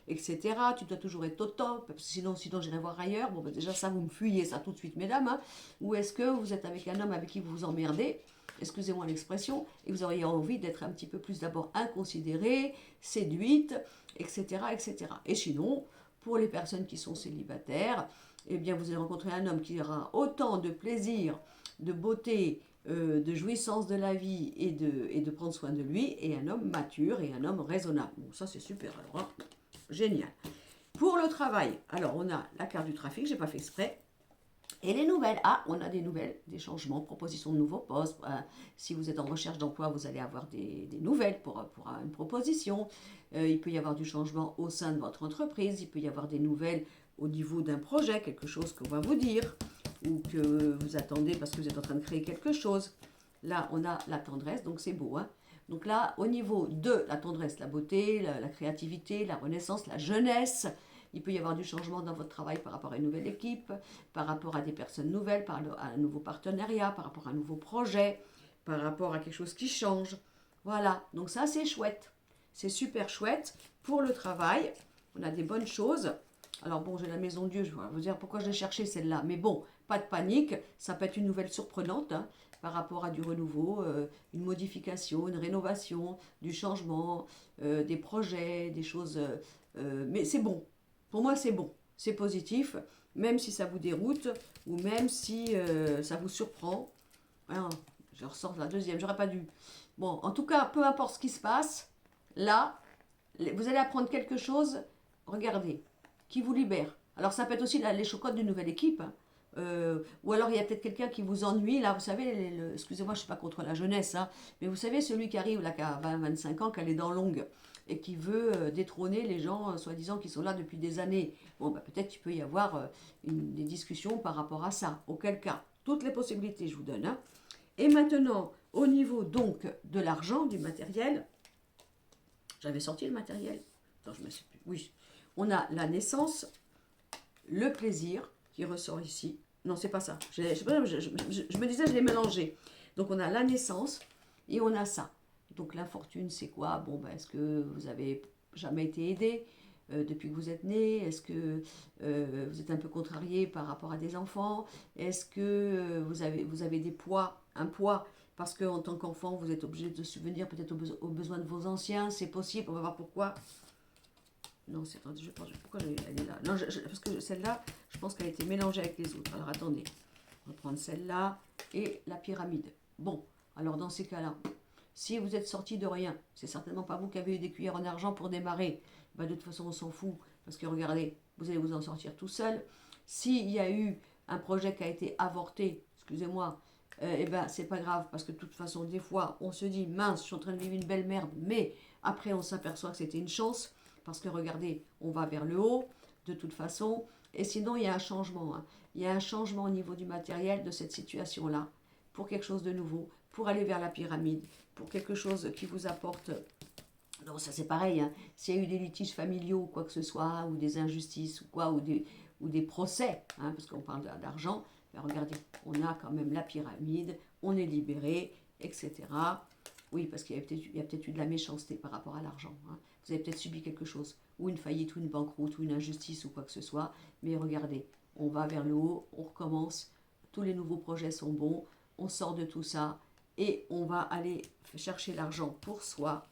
etc. Tu dois toujours être au top, sinon j'irai voir ailleurs. Bon, ben déjà, ça, vous me fuyez ça tout de suite, mesdames. Hein. Ou est-ce que vous êtes avec un homme avec qui vous vous emmerdez, excusez-moi l'expression, et vous auriez envie d'être un petit peu plus d'abord inconsidérée, séduite, etc., etc. Et sinon, pour les personnes qui sont célibataires, eh bien, vous allez rencontrer un homme qui aura autant de plaisir, de beauté, de jouissance de la vie et de prendre soin de lui, et un homme mature et un homme raisonnable. Bon, ça c'est super, alors, hein, génial. Pour le travail, alors on a la carte du trafic, j'ai pas fait exprès, et les nouvelles. Ah, on a des nouvelles, des changements, propositions de nouveaux postes. Si vous êtes en recherche d'emploi, vous allez avoir des nouvelles pour une proposition. Il peut y avoir du changement au sein de votre entreprise, il peut y avoir des nouvelles au niveau d'un projet, quelque chose qu'on va vous dire, ou que vous attendez parce que vous êtes en train de créer quelque chose. Là, on a la tendresse, donc c'est beau. Hein. Donc là, au niveau de la tendresse, la beauté, la créativité, la renaissance, la jeunesse, il peut y avoir du changement dans votre travail par rapport à une nouvelle équipe, par rapport à des personnes nouvelles, par rapport à un nouveau partenariat, par rapport à un nouveau projet, par rapport à quelque chose qui change. Voilà, donc ça c'est chouette. C'est super chouette. Pour le travail, on a des bonnes choses. Alors bon, j'ai la maison de Dieu, je vais vous dire pourquoi je l'ai cherchée celle-là. Mais bon, pas de panique, ça peut être une nouvelle surprenante hein, par rapport à du renouveau, une modification, une rénovation, du changement, des projets, des choses. Mais c'est bon. Pour moi, c'est bon. C'est positif, même si ça vous déroute ou même si ça vous surprend. Hein, je ressors la deuxième, j'aurais pas dû. Bon, en tout cas, peu importe ce qui se passe, là, vous allez apprendre quelque chose, regardez, qui vous libère. Alors ça peut être aussi les chocottes d'une nouvelle équipe, hein. Ou alors il y a peut-être quelqu'un qui vous ennuie, là, vous savez, excusez-moi, je ne suis pas contre la jeunesse, hein, mais vous savez, celui qui arrive là, qui a 20-25 ans, qui a les dents longues, et qui veut détrôner les gens, soi-disant, qui sont là depuis des années. Bon, bah, peut-être qu'il peut y avoir des discussions par rapport à ça. Auquel cas, toutes les possibilités, je vous donne. Hein. Et maintenant, au niveau donc de l'argent, du matériel, j'avais sorti le matériel. Attends, je me suis plus. Oui. On a la naissance, le plaisir qui ressort ici. Non, c'est pas ça. Je me disais, je l'ai mélangé. Donc, on a la naissance et on a ça. Donc, l'infortune, c'est quoi? Bon, ben, est-ce que vous avez jamais été aidé depuis que vous êtes né? Est-ce que vous êtes un peu contrarié par rapport à des enfants? Est-ce que vous avez des poids, un poids parce qu'en tant qu'enfant, vous êtes obligé de subvenir peut-être aux besoins de vos anciens? C'est possible, on va voir pourquoi. Non, c'est attendez, je pense, pourquoi elle est là? Non, parce que celle-là, je pense qu'elle a été mélangée avec les autres. Alors attendez, on va prendre celle-là et la pyramide. Bon, alors dans ces cas-là, si vous êtes sorti de rien, c'est certainement pas vous qui avez eu des cuillères en argent pour démarrer. Bah, de toute façon, on s'en fout, parce que regardez, vous allez vous en sortir tout seul. S'il y a eu un projet qui a été avorté, excusez-moi, eh ben c'est pas grave, parce que de toute façon, des fois, on se dit, mince, je suis en train de vivre une belle merde, mais après, on s'aperçoit que c'était une chance. Parce que regardez, on va vers le haut, de toute façon. Et sinon, il y a un changement. Hein. Il y a un changement au niveau du matériel de cette situation-là. Pour quelque chose de nouveau. Pour aller vers la pyramide. Pour quelque chose qui vous apporte... Non, ça c'est pareil. Hein. S'il y a eu des litiges familiaux ou quoi que ce soit, ou des injustices, ou quoi, ou des procès, hein, parce qu'on parle d'argent, ben regardez, on a quand même la pyramide, on est libéré, etc. Oui, parce qu'il y a peut-être eu de la méchanceté par rapport à l'argent. Hein. Vous avez peut-être subi quelque chose, ou une faillite, ou une banqueroute, ou une injustice, ou quoi que ce soit. Mais regardez, on va vers le haut, on recommence, tous les nouveaux projets sont bons, on sort de tout ça, et on va aller chercher l'argent pour soi,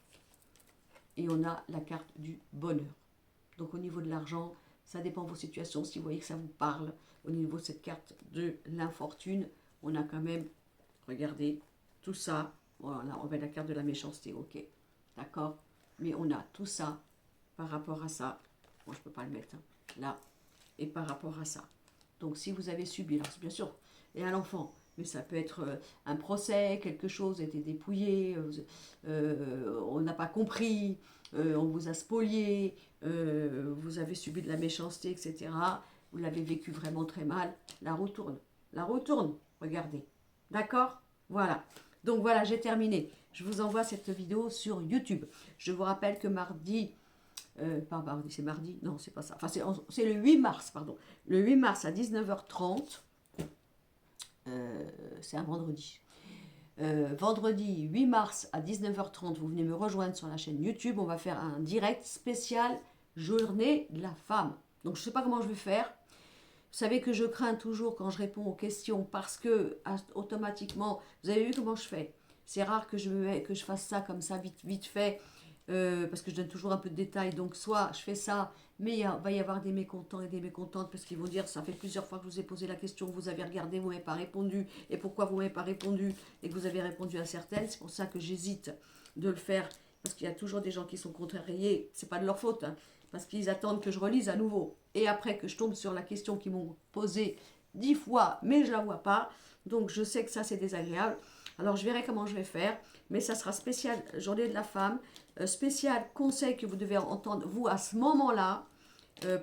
et on a la carte du bonheur. Donc au niveau de l'argent, ça dépend de vos situations, si vous voyez que ça vous parle. Au niveau de cette carte de l'infortune, on a quand même, regardez, tout ça, Voilà, on va la carte de la méchanceté, ok. D'accord. Mais on a tout ça par rapport à ça. Moi, je ne peux pas le mettre, hein, là. Et par rapport à ça. Donc, si vous avez subi, alors bien sûr, et à l'enfant, mais ça peut être un procès, quelque chose a été dépouillé, on n'a pas compris, on vous a spolié, vous avez subi de la méchanceté, etc. Vous l'avez vécu vraiment très mal. La roue tourne. La roue tourne. Regardez. D'accord? Voilà. Donc voilà, j'ai terminé. Je vous envoie cette vidéo sur YouTube. Je vous rappelle que mardi, pas mardi, c'est mardi, non, c'est pas ça. Enfin, c'est le 8 mars, pardon. Le 8 mars à 19h30, c'est un vendredi. Vendredi 8 mars à 19h30, vous venez me rejoindre sur la chaîne YouTube. On va faire un direct spécial journée de la femme. Donc, je ne sais pas comment je vais faire. Vous savez que je crains toujours quand je réponds aux questions parce que automatiquement, vous avez vu comment je fais. C'est rare que je fasse ça comme ça vite fait parce que je donne toujours un peu de détails. Donc soit je fais ça, mais va y avoir des mécontents et des mécontentes parce qu'ils vont dire ça fait plusieurs fois que je vous ai posé la question, vous avez regardé, vous m'avez pas répondu et pourquoi vous m'avez pas répondu et que vous avez répondu à certaines. C'est pour ça que j'hésite de le faire parce qu'il y a toujours des gens qui sont contrariés. C'est pas de leur faute. Hein, parce qu'ils attendent que je relise à nouveau. Et après que je tombe sur la question qu'ils m'ont posée 10 fois, mais je ne la vois pas. Donc je sais que ça c'est désagréable. Alors je verrai comment je vais faire. Mais ça sera spécial journée de la femme. Spécial conseil que vous devez entendre, vous, à ce moment-là,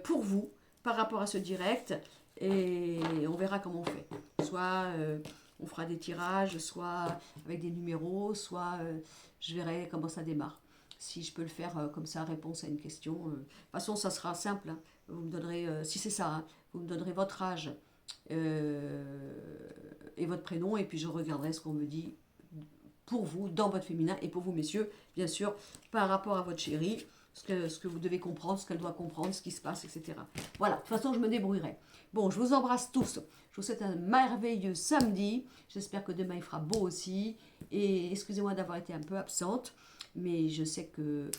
pour vous, par rapport à ce direct. Et on verra comment on fait. Soit on fera des tirages, soit avec des numéros, soit je verrai comment ça démarre. Si je peux le faire comme ça, réponse à une question. De toute façon, ça sera simple. Hein. Vous me donnerez, si c'est ça, hein, vous me donnerez votre âge et votre prénom, et puis je regarderai ce qu'on me dit pour vous, dans votre féminin, et pour vous, messieurs, bien sûr, par rapport à votre chérie, ce que vous devez comprendre, ce qu'elle doit comprendre, ce qui se passe, etc. Voilà, de toute façon, je me débrouillerai. Bon, je vous embrasse tous. Je vous souhaite un merveilleux samedi. J'espère que demain, il fera beau aussi. Et excusez-moi d'avoir été un peu absente. Mais je sais que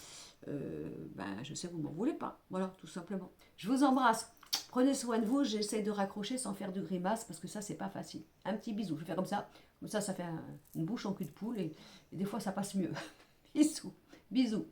vous ne m'en voulez pas. Voilà, tout simplement. Je vous embrasse. Prenez soin de vous. J'essaie de raccrocher sans faire de grimace parce que ça, c'est pas facile. Un petit bisou. Je vais faire comme ça. Comme ça fait une bouche en cul de poule et des fois, ça passe mieux. Bisous. Bisous.